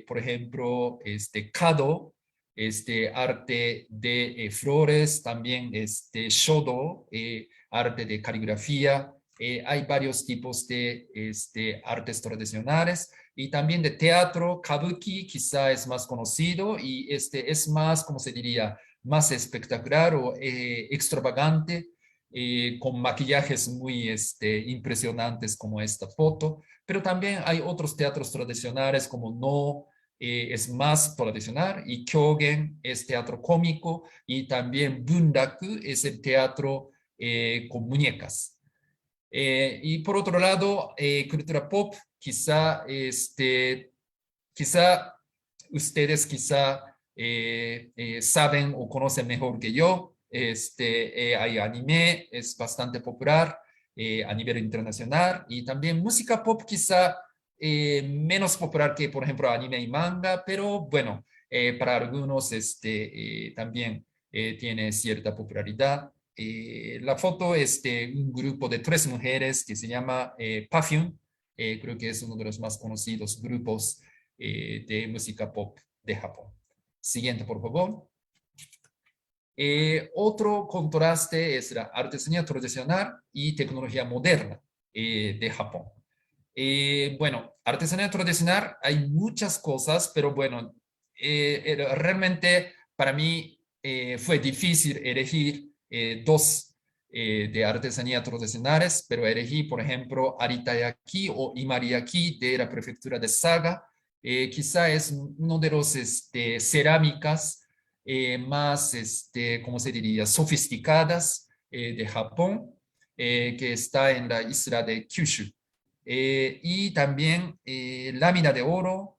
por ejemplo, kado, arte de flores, también shodo, arte de caligrafía. Hay varios tipos de artes tradicionales y también de teatro. Kabuki quizá es más conocido y es más, ¿cómo se diría? Más espectacular o extravagante, con maquillajes muy impresionantes como esta foto. Pero también hay otros teatros tradicionales como No, es más tradicional, y Kyogen es teatro cómico, y también Bunraku es el teatro con muñecas. Y por otro lado, cultura pop, quizá ustedes saben o conocen mejor que yo. Hay anime, es bastante popular a nivel internacional, y también música pop quizá menos popular que, por ejemplo, anime y manga, pero bueno, para algunos también tiene cierta popularidad. La foto es de un grupo de 3 mujeres que se llama Perfume. Creo que es uno de los más conocidos grupos de música pop de Japón. Siguiente, por favor. Otro contraste es la artesanía tradicional y tecnología moderna de Japón. Bueno, artesanía tradicional hay muchas cosas, pero bueno, realmente para mí fue difícil elegir dos de artesanía tradicionales, pero elegí, por ejemplo, Aritayaki o Imariaki de la prefectura de Saga. Quizá es uno de los cerámicas más, ¿cómo se diría?, sofisticadas de Japón, que está en la isla de Kyushu. Y también lámina de oro,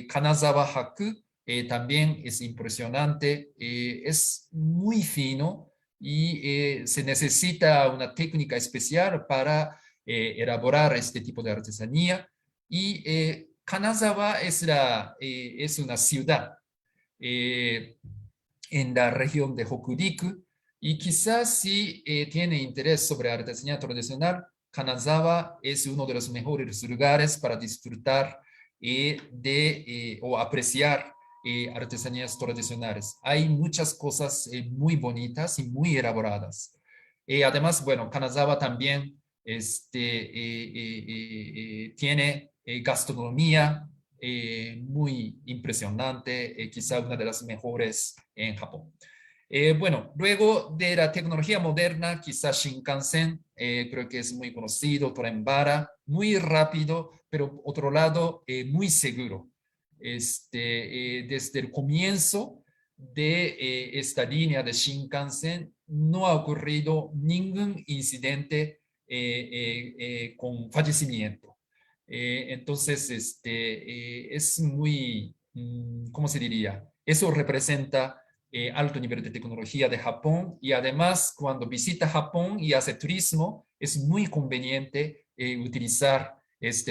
Kanazawa Haku, también es impresionante, es muy fino y se necesita una técnica especial para elaborar este tipo de artesanía. Y Kanazawa es una ciudad en la región de Hokuriku, y quizás si tiene interés sobre artesanía tradicional, Kanazawa es uno de los mejores lugares para disfrutar o apreciar artesanías tradicionales. Hay muchas cosas muy bonitas y muy elaboradas. Además, bueno, Kanazawa también tiene gastronomía muy impresionante, quizá una de las mejores en Japón. Bueno, luego de la tecnología moderna, quizá Shinkansen, creo que es muy conocido, Tren Bala, muy rápido, pero otro lado, muy seguro. Desde el comienzo de esta línea de Shinkansen no ha ocurrido ningún incidente con fallecimiento. Entonces, es muy, ¿cómo se diría? Eso representa alto nivel de tecnología de Japón, y además cuando visita Japón y hace turismo es muy conveniente utilizar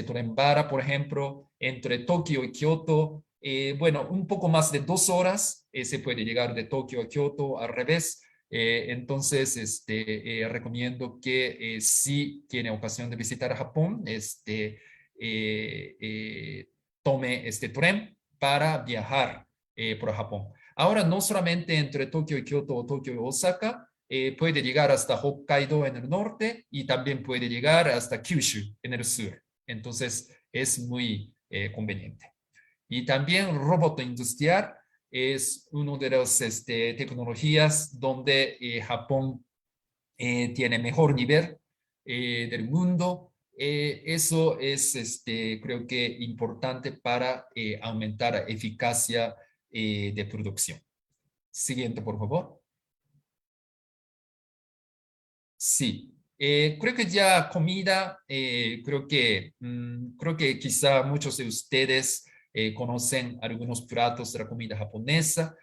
tren bala, por ejemplo, entre Tokio y Kioto. Bueno, un poco más de 2 horas se puede llegar de Tokio a Kioto al revés. Entonces, recomiendo que si tiene ocasión de visitar Japón, tome este tren para viajar por Japón. Ahora, no solamente entre Tokio y Kioto o Tokio y Osaka, puede llegar hasta Hokkaido en el norte y también puede llegar hasta Kyushu en el sur. Entonces, es muy conveniente. Y también robot industrial es una de las tecnologías donde Japón tiene mejor nivel del mundo. Eso es, creo que, importante para aumentar la eficacia de producción. Siguiente, por favor. Sí, creo que ya comida, creo que quizá muchos de ustedes conocen algunos platos de la comida japonesa.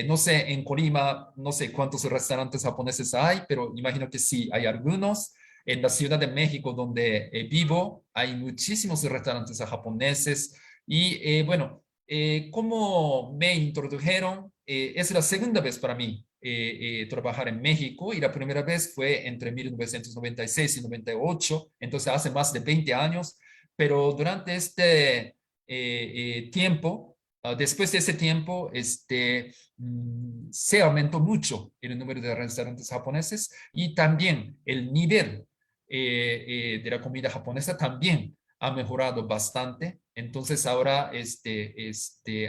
No sé, en Colima, no sé cuántos restaurantes japoneses hay, pero imagino que sí, hay algunos. En la Ciudad de México, donde vivo, hay muchísimos restaurantes japoneses. Y bueno, como me introdujeron, es la segunda vez para mí trabajar en México y la primera vez fue entre 1996 y 98, entonces hace más de 20 años, pero durante este tiempo, después de ese tiempo, se aumentó mucho el número de restaurantes japoneses y también el nivel de la comida japonesa también ha mejorado bastante. Entonces ahora,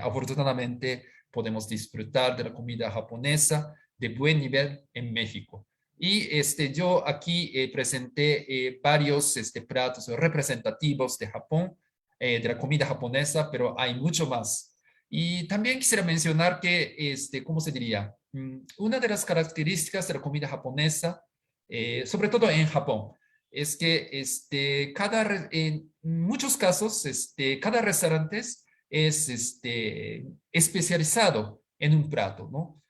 afortunadamente, podemos disfrutar de la comida japonesa de buen nivel en México. Y yo aquí presenté varios platos representativos de Japón, de la comida japonesa, pero hay mucho más. Y también quisiera mencionar que, ¿cómo se diría? Una de las características de la comida japonesa, sobre todo en Japón, es que en muchos casos, cada restaurante es especializado en un plato, ¿no?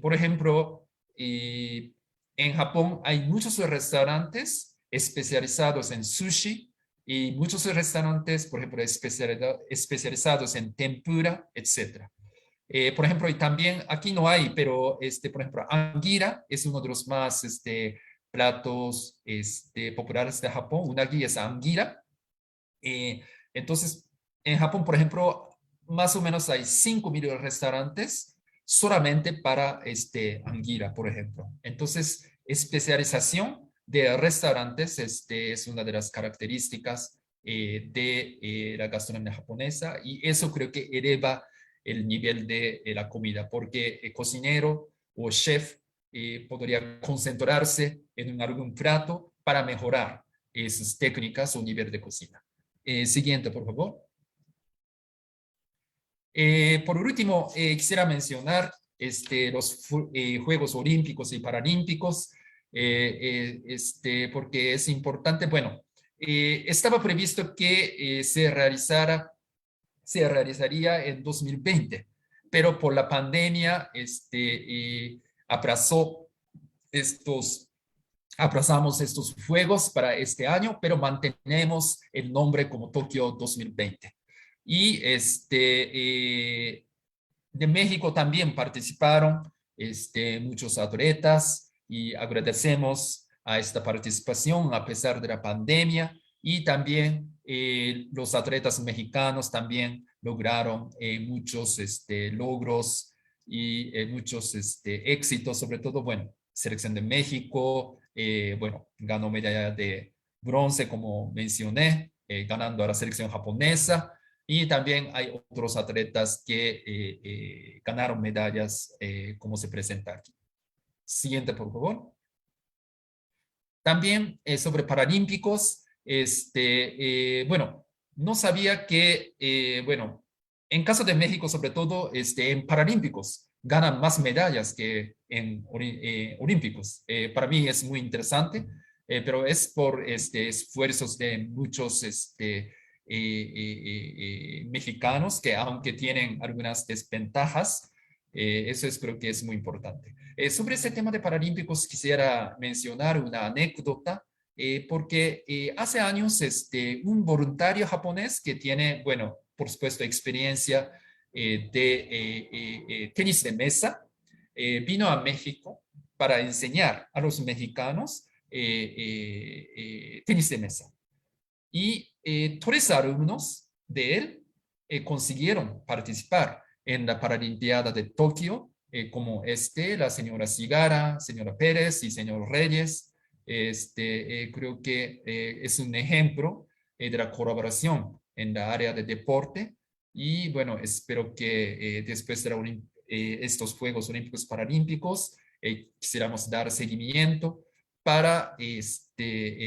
Por ejemplo, en Japón hay muchos restaurantes especializados en sushi y muchos restaurantes, por ejemplo, especializados en tempura, etcétera. Por ejemplo, y también aquí no hay, pero por ejemplo, anguila es uno de los más platos populares de Japón. Unagi es anguila. Eh, entonces, en Japón, por ejemplo, más o menos hay 5.000 restaurantes solamente para anguila, por ejemplo. Entonces, especialización de restaurantes es una de las características de la gastronomía japonesa y eso creo que eleva el nivel de la comida, porque el cocinero o chef podría concentrarse en algún plato para mejorar sus técnicas o nivel de cocina. Siguiente, por favor. Por último, quisiera mencionar los Juegos Olímpicos y Paralímpicos, porque es importante. Bueno, estaba previsto que se realizaría en 2020, pero por la pandemia aplazó estos aplazamos estos juegos para este año, pero mantenemos el nombre como Tokio 2020. Y de México también participaron muchos atletas y agradecemos a esta participación a pesar de la pandemia y también los atletas mexicanos también lograron muchos logros y muchos éxitos, sobre todo, bueno, Selección de México, bueno, ganó medalla de bronce, como mencioné, ganando a la selección japonesa. Y también hay otros atletas que ganaron medallas, como se presenta aquí. Siguiente, por favor. También sobre Paralímpicos, bueno, no sabía que, bueno, en caso de México, sobre todo, en Paralímpicos, ganan más medallas que en Olímpicos. Para mí es muy interesante, pero es por esfuerzos de muchos mexicanos que aunque tienen algunas desventajas, eso es, creo que es muy importante. Sobre este tema de Paralímpicos quisiera mencionar una anécdota, porque hace años un voluntario japonés que tiene, bueno, por supuesto, experiencia de tenis de mesa, vino a México para enseñar a los mexicanos tenis de mesa. Y 3 alumnos de él consiguieron participar en la Paralimpiada de Tokio, como la señora Cigara, señora Pérez y señor Reyes. Creo que es un ejemplo de la colaboración en la área de deporte y bueno, espero que después de estos Juegos Olímpicos Paralímpicos quisiéramos dar seguimiento para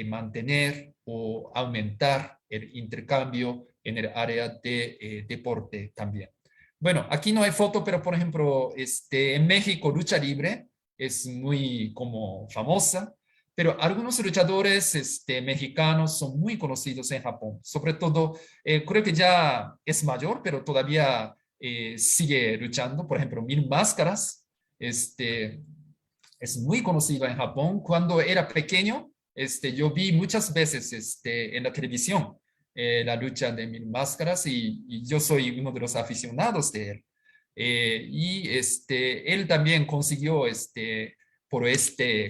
mantener o aumentar el intercambio en el área de deporte también. Bueno, aquí no hay foto, pero por ejemplo, en México, lucha libre, es muy como famosa, pero algunos luchadores mexicanos son muy conocidos en Japón. Sobre todo, creo que ya es mayor, pero todavía sigue luchando. Por ejemplo, Mil Máscaras, es muy conocido en Japón. Cuando era pequeño, yo vi muchas veces en la televisión la lucha de Mil Máscaras y yo soy uno de los aficionados de él. Él también consiguió por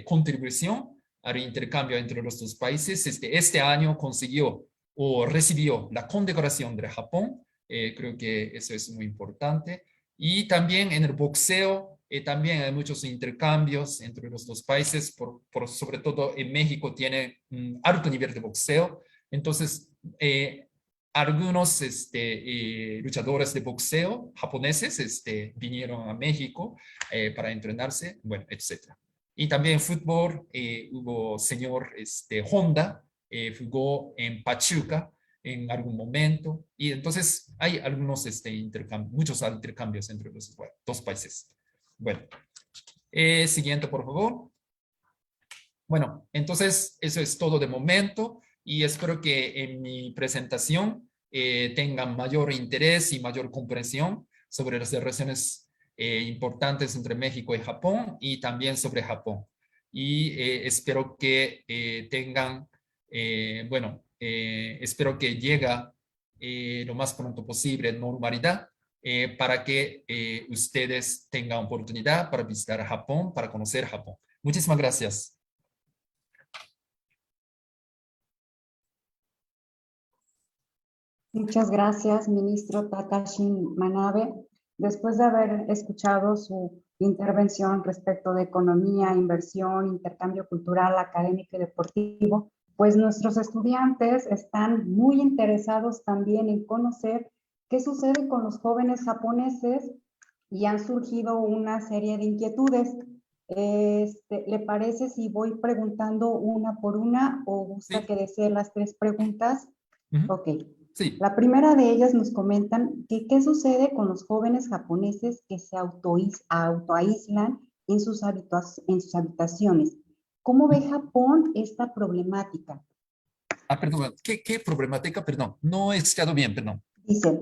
contribución al intercambio entre los dos países. Este año consiguió o recibió la condecoración de Japón. Creo que eso es muy importante. Y también en el boxeo, también hay muchos intercambios entre los dos países, sobre todo en México tiene un alto nivel de boxeo. Entonces, algunos luchadores de boxeo japoneses vinieron a México para entrenarse, bueno, etc. Y también fútbol, hubo señor Honda, jugó en Pachuca en algún momento, y entonces hay algunos muchos intercambios entre los dos países. Bueno, siguiente, por favor. Bueno, entonces eso es todo de momento y espero que en mi presentación tengan mayor interés y mayor comprensión sobre las relaciones importantes entre México y Japón y también sobre Japón. Y espero que tengan, espero que llegue lo más pronto posible normalidad para que ustedes tengan oportunidad para visitar Japón, para conocer Japón. Muchísimas gracias. Muchas gracias, ministro Takashi Manabe. Después de haber escuchado su intervención respecto de economía, inversión, intercambio cultural, académico y deportivo, pues nuestros estudiantes están muy interesados también en conocer qué sucede con los jóvenes japoneses y han surgido una serie de inquietudes. ¿Le parece si voy preguntando una por una o gusta Sí. que desee las 3 preguntas? Ok. Sí. La primera de ellas nos comentan que qué sucede con los jóvenes japoneses que se autoaíslan en sus habitaciones. ¿Cómo ve Japón esta problemática? Perdón, ¿qué problemática? Perdón, no he escuchado bien, perdón. Dice,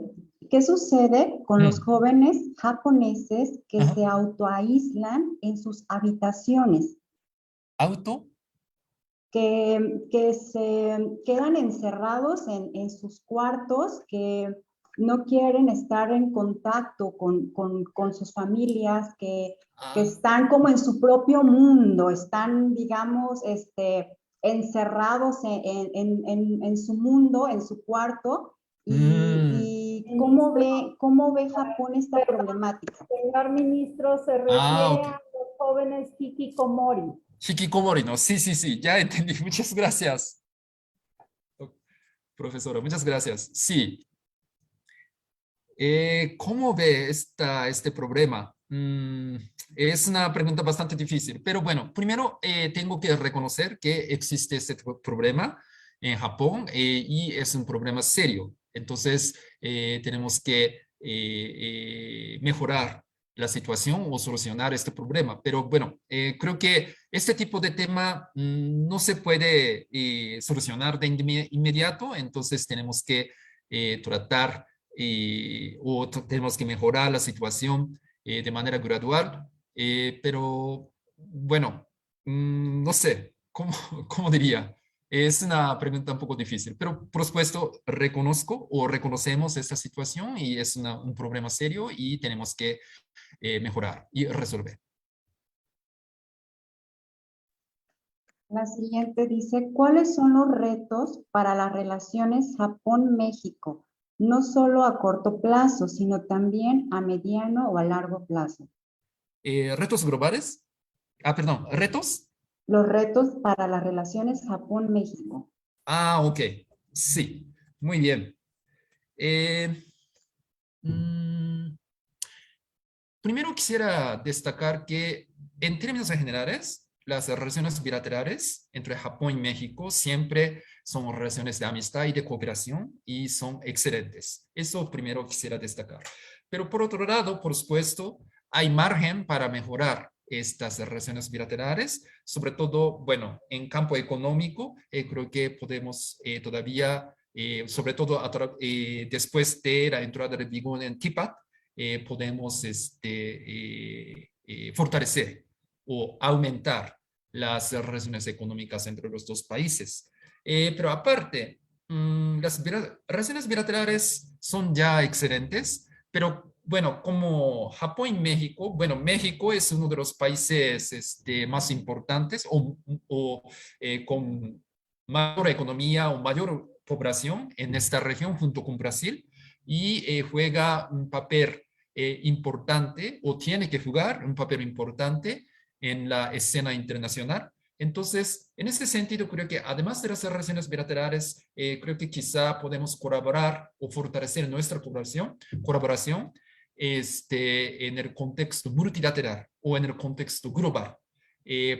¿qué sucede con los jóvenes japoneses que se autoaíslan en sus habitaciones? ¿Auto? Que se quedan encerrados en sus cuartos, que no quieren estar en contacto con sus familias, que están como en su propio mundo, están, digamos, encerrados en su mundo, en su cuarto. ¿Y cómo ve Japón esta problemática? Señor ministro, se refiere a los jóvenes hikikomori. Hikikomori, ¿no? Sí, ya entendí. Muchas gracias. Profesora, muchas gracias. Sí. ¿Cómo ve este problema? Es una pregunta bastante difícil, pero bueno, primero tengo que reconocer que existe este problema en Japón y es un problema serio. Entonces, tenemos que mejorar la situación o solucionar este problema. Pero bueno, creo que este tipo de tema no se puede solucionar de inmediato, entonces tenemos que tratar o tenemos que mejorar la situación de manera gradual, pero bueno, no sé, ¿cómo diría? Es una pregunta un poco difícil, pero por supuesto reconozco o reconocemos esta situación y es un problema serio y tenemos que mejorar y resolver. La siguiente dice, ¿cuáles son los retos para las relaciones Japón-México? No solo a corto plazo, sino también a mediano o a largo plazo. ¿Retos globales? Perdón, ¿retos? Los retos para las relaciones Japón-México. Ok, sí, muy bien. Primero quisiera destacar que en términos generales, las relaciones bilaterales entre Japón y México siempre son relaciones de amistad y de cooperación y son excelentes. Eso primero quisiera destacar. Pero por otro lado, por supuesto, hay margen para mejorar estas relaciones bilaterales, sobre todo, bueno, en campo económico, creo que podemos todavía, sobre todo después de la entrada de vigor en TIPAT, podemos fortalecer o aumentar las relaciones económicas entre los dos países. Pero aparte, las relaciones bilaterales son ya excelentes, pero bueno, como Japón y México, bueno, México es uno de los países más importantes o con mayor economía o mayor población en esta región junto con Brasil y juega un papel importante o tiene que jugar un papel importante en la escena internacional. Entonces, en ese sentido, creo que además de las relaciones bilaterales, creo que quizá podemos colaborar o fortalecer nuestra colaboración en el contexto multilateral o en el contexto global.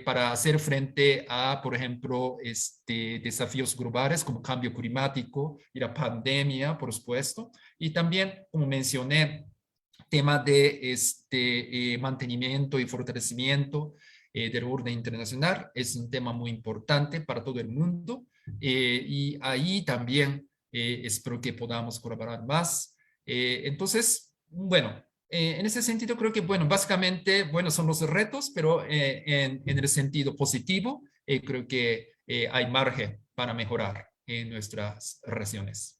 Para hacer frente a, por ejemplo, desafíos globales como cambio climático y la pandemia, por supuesto. Y también, como mencioné, tema de mantenimiento y fortalecimiento del orden internacional es un tema muy importante para todo el mundo y ahí también espero que podamos colaborar más. Entonces, bueno, en ese sentido creo que, bueno, básicamente, bueno, son los retos, pero en el sentido positivo, creo que hay margen para mejorar en nuestras relaciones.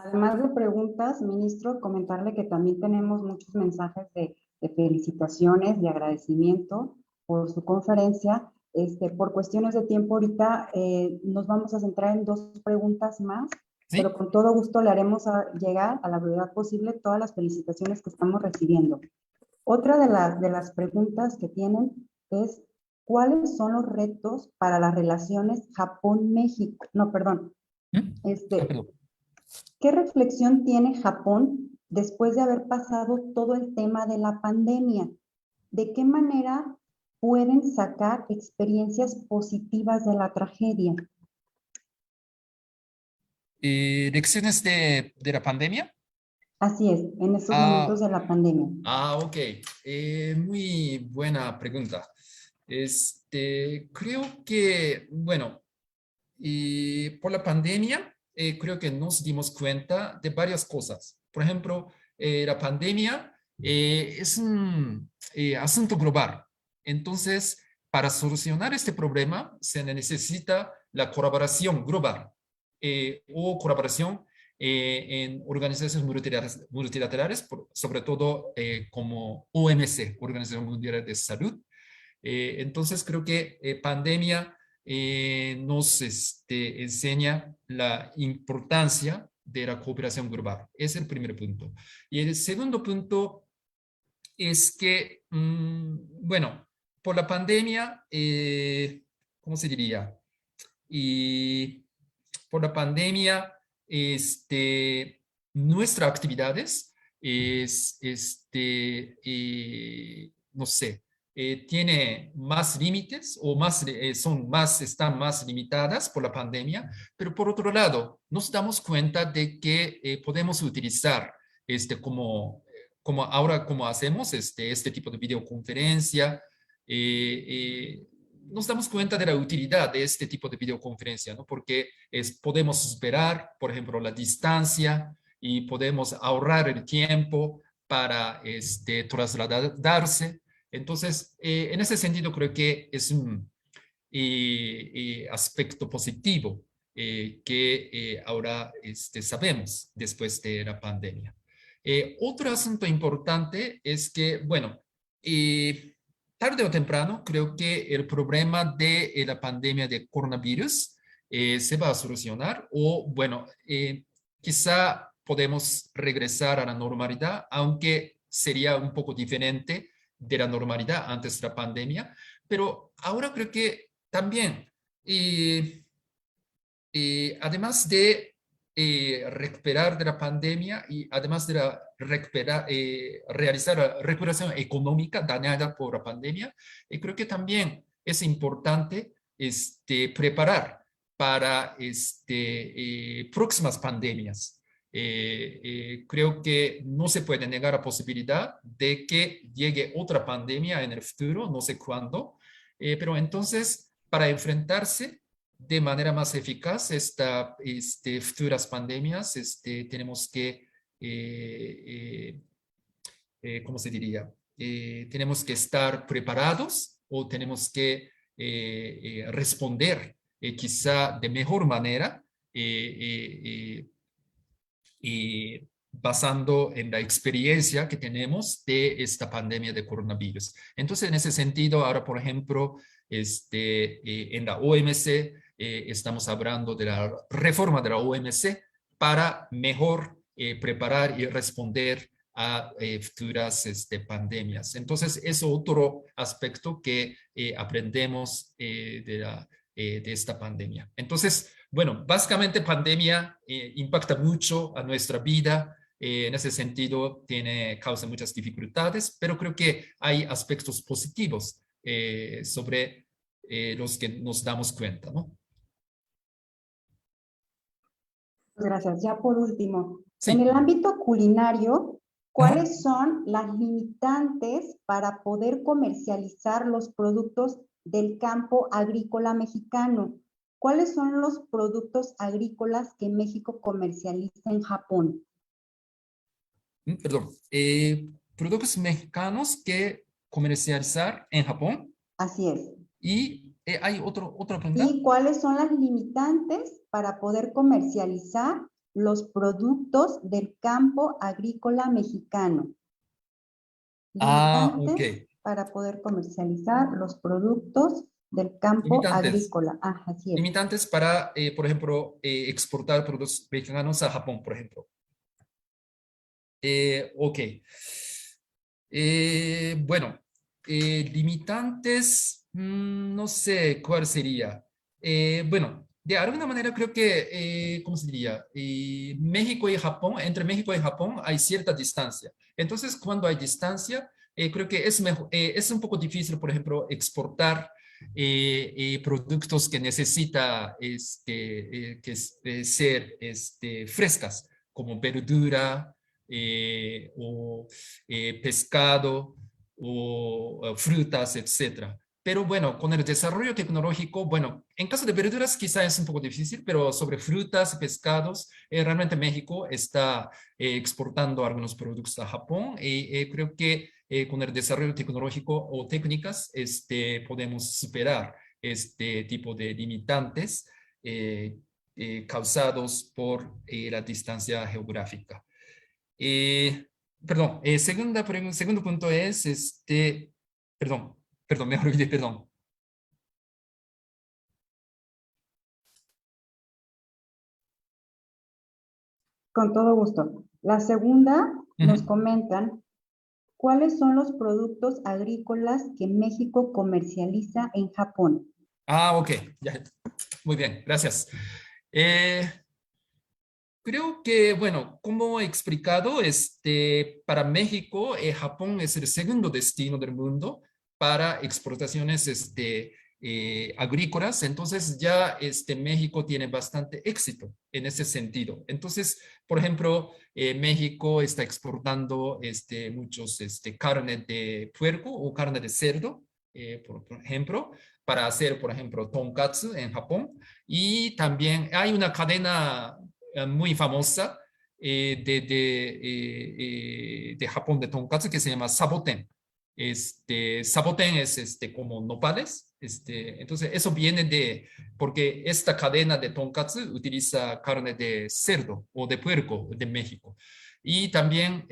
Además de preguntas, ministro, comentarle que también tenemos muchos mensajes de felicitaciones, de agradecimiento por su conferencia. Por cuestiones de tiempo ahorita nos vamos a centrar en 2 preguntas más, ¿Sí? pero con todo gusto le haremos llegar a la brevedad posible todas las felicitaciones que estamos recibiendo. Otra de las preguntas que tienen es, ¿cuáles son los retos para las relaciones Japón-México? No, perdón. Perdón. ¿Qué reflexión tiene Japón después de haber pasado todo el tema de la pandemia? ¿De qué manera pueden sacar experiencias positivas de la tragedia? ¿Lecciones de la pandemia? Así es, en estos momentos de la pandemia. Ok. Muy buena pregunta. Creo que, bueno, por la pandemia, creo que nos dimos cuenta de varias cosas. Por ejemplo, la pandemia es un asunto global. Entonces, para solucionar este problema, se necesita la colaboración global o colaboración en organizaciones multilaterales, sobre todo como OMC, Organización Mundial de Salud. Entonces, creo que pandemia nos enseña la importancia de la cooperación global. Es el primer punto. Y el segundo punto es que, bueno, por la pandemia, ¿cómo se diría? Y por la pandemia, nuestras actividades es, no sé, tiene más límites o más, están más limitadas por la pandemia, pero por otro lado, nos damos cuenta de que podemos utilizar como ahora como hacemos este tipo de videoconferencia, nos damos cuenta de la utilidad de este tipo de videoconferencia, ¿no? Porque podemos esperar, por ejemplo, la distancia y podemos ahorrar el tiempo para trasladarse. Entonces, en ese sentido, creo que es un aspecto positivo que ahora sabemos después de la pandemia. Otro asunto importante es que, bueno, tarde o temprano, creo que el problema de la pandemia de coronavirus se va a solucionar o, bueno, quizá podemos regresar a la normalidad, aunque sería un poco diferente de la normalidad antes de la pandemia, pero ahora creo que también, además de recuperar de la pandemia y además de realizar la recuperación económica dañada por la pandemia, creo que también es importante preparar para próximas pandemias. creo que no se puede negar la posibilidad de que llegue otra pandemia en el futuro, no sé cuándo, pero entonces para enfrentarse de manera más eficaz esta futuras pandemias, tenemos que, ¿cómo se diría? Tenemos que estar preparados o tenemos que responder quizá de mejor manera basando en la experiencia que tenemos de esta pandemia de coronavirus. Entonces, en ese sentido, ahora, por ejemplo, en la OMC, estamos hablando de la reforma de la OMC para mejor preparar y responder a futuras pandemias. Entonces, es otro aspecto que aprendemos de esta pandemia. Entonces, bueno, básicamente pandemia impacta mucho a nuestra vida. En ese sentido, causa muchas dificultades, pero creo que hay aspectos positivos sobre los que nos damos cuenta, ¿no? Gracias. Ya por último, Sí. en el ámbito culinario, ¿cuáles son las limitantes para poder comercializar los productos del campo agrícola mexicano? ¿Cuáles son los productos agrícolas que México comercializa en Japón? Perdón. Productos mexicanos que comercializar en Japón. Así es. Y hay otra pregunta. ¿Y cuáles son las limitantes para poder comercializar los productos del campo agrícola mexicano? Limitantes para poder comercializar los productos del campo agrícola. Así es. Limitantes para, por ejemplo, exportar productos mexicanos a Japón, por ejemplo. Bueno, limitantes, no sé cuál sería. Bueno, de alguna manera creo que, ¿cómo se diría? México y Japón, entre México y Japón hay cierta distancia. Entonces, cuando hay distancia, creo que es un poco difícil, por ejemplo, exportar productos que necesita ser frescas, como verdura, o pescado o frutas, etcétera. Pero bueno, con el desarrollo tecnológico, bueno, en caso de verduras quizá es un poco difícil, pero sobre frutas, pescados, realmente México está exportando algunos productos a Japón y creo que con el desarrollo tecnológico o técnicas podemos superar este tipo de limitantes causados por la distancia geográfica. Perdón, segundo punto es, perdón, me olvidé, perdón. Con todo gusto. La segunda, nos comentan, ¿cuáles son los productos agrícolas que México comercializa en Japón? Ok, ya. Muy bien, gracias. Creo que, bueno, como he explicado, para México, Japón es el segundo destino del mundo para exportaciones agrícolas. Entonces ya México tiene bastante éxito en ese sentido. Entonces, por ejemplo, México está exportando muchos carne de puerco o carne de cerdo, por ejemplo, para hacer, por ejemplo, tonkatsu en Japón. Y también hay una cadena muy famosa de Japón de tonkatsu que se llama Saboten. Saboten es como nopales. Entonces, eso viene porque esta cadena de tonkatsu utiliza carne de cerdo o de puerco de México. Y también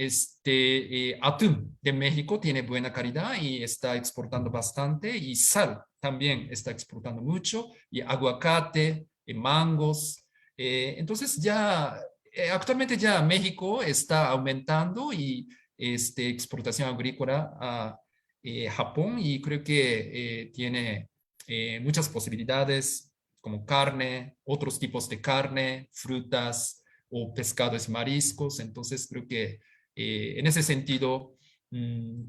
atún de México tiene buena calidad y está exportando bastante. Y sal también está exportando mucho. Y aguacate, mangos. Entonces ya actualmente ya México está aumentando y exportación agrícola a Japón y creo que tiene muchas posibilidades como carne, otros tipos de carne, frutas o pescados y mariscos. Entonces creo que en ese sentido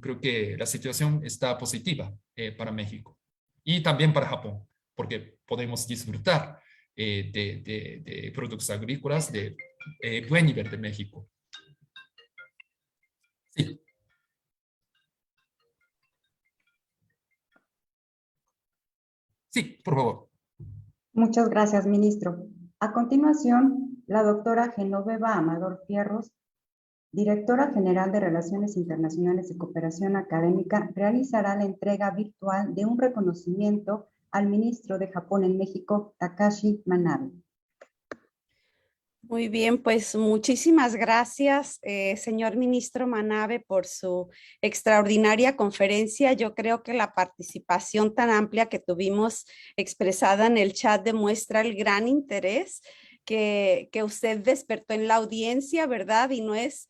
creo que la situación está positiva para México y también para Japón, porque podemos disfrutar de productos agrícolas de buen nivel de México. Sí. Sí, por favor. Muchas gracias, ministro. A continuación, la doctora Genoveva Amador Fierros, directora general de Relaciones Internacionales y Cooperación Académica, realizará la entrega virtual de un reconocimiento al ministro de Japón en México, Takashi Manabe. Muy bien, pues muchísimas gracias, señor ministro Manabe, por su extraordinaria conferencia. Yo creo que la participación tan amplia que tuvimos expresada en el chat demuestra el gran interés que usted despertó en la audiencia, ¿verdad? Y no es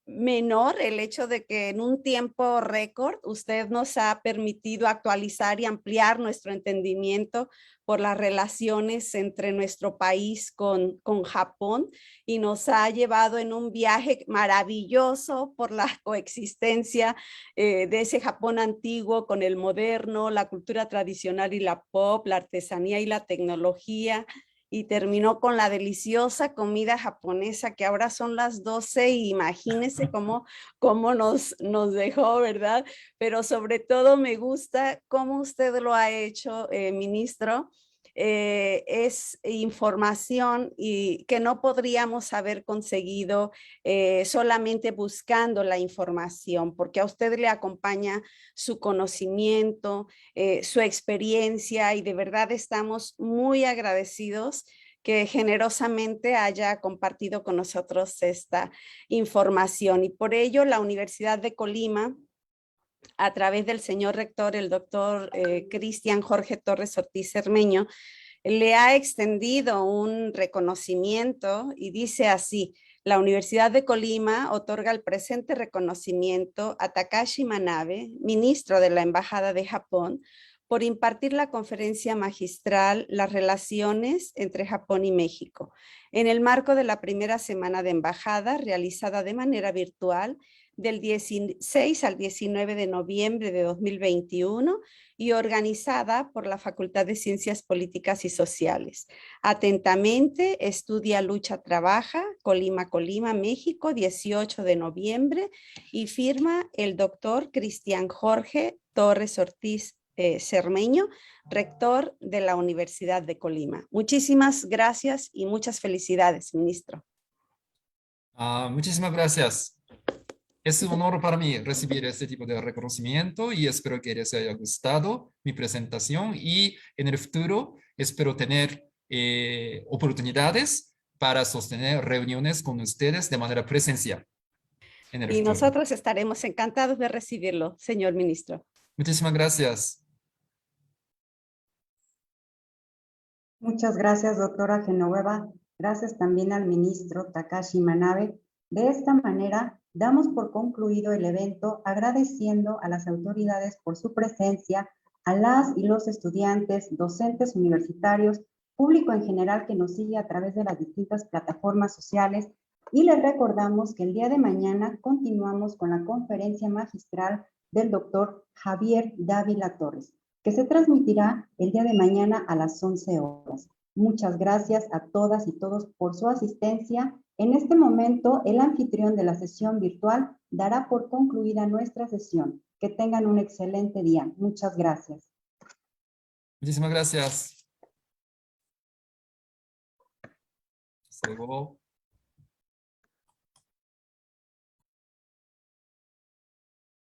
menor el hecho de que en un tiempo récord usted nos ha permitido actualizar y ampliar nuestro entendimiento por las relaciones entre nuestro país con Japón y nos ha llevado en un viaje maravilloso por la coexistencia de ese Japón antiguo con el moderno, la cultura tradicional y la pop, la artesanía y la tecnología, y terminó con la deliciosa comida japonesa, que ahora son las 12 y imagínense cómo nos dejó, ¿verdad? Pero sobre todo me gusta cómo usted lo ha hecho, ministro. Es información y que no podríamos haber conseguido solamente buscando la información, porque a usted le acompaña su conocimiento, su experiencia, y de verdad estamos muy agradecidos que generosamente haya compartido con nosotros esta información. Y por ello la Universidad de Colima, a través del señor rector, el doctor Cristian Jorge Torres Ortiz Cermeño, le ha extendido un reconocimiento y dice así: la Universidad de Colima otorga el presente reconocimiento a Takashi Manabe, ministro de la Embajada de Japón, por impartir la conferencia magistral Las relaciones entre Japón y México, en el marco de la primera semana de embajada realizada de manera virtual del 16 al 19 de noviembre de 2021 y organizada por la Facultad de Ciencias Políticas y Sociales. Atentamente, Estudia, Lucha, Trabaja, Colima, México, 18 de noviembre, y firma el doctor Cristian Jorge Torres Ortiz Cermeño, rector de la Universidad de Colima. Muchísimas gracias y muchas felicidades, ministro. Muchísimas gracias. Es un honor para mí recibir este tipo de reconocimiento y espero que les haya gustado mi presentación, y en el futuro espero tener oportunidades para sostener reuniones con ustedes de manera presencial. Y nosotros estaremos encantados de recibirlo, señor ministro. Muchísimas gracias. Muchas gracias, doctora Genoveva. Gracias también al ministro Takashi Manabe. De esta manera, damos por concluido el evento, agradeciendo a las autoridades por su presencia, a las y los estudiantes, docentes universitarios, público en general que nos sigue a través de las distintas plataformas sociales, y les recordamos que el día de mañana continuamos con la conferencia magistral del doctor Javier Dávila Torres, que se transmitirá el día de mañana a las 11 horas. Muchas gracias a todas y todos por su asistencia. En este momento, el anfitrión de la sesión virtual dará por concluida nuestra sesión. Que tengan un excelente día. Muchas gracias. Muchísimas gracias. Hasta luego.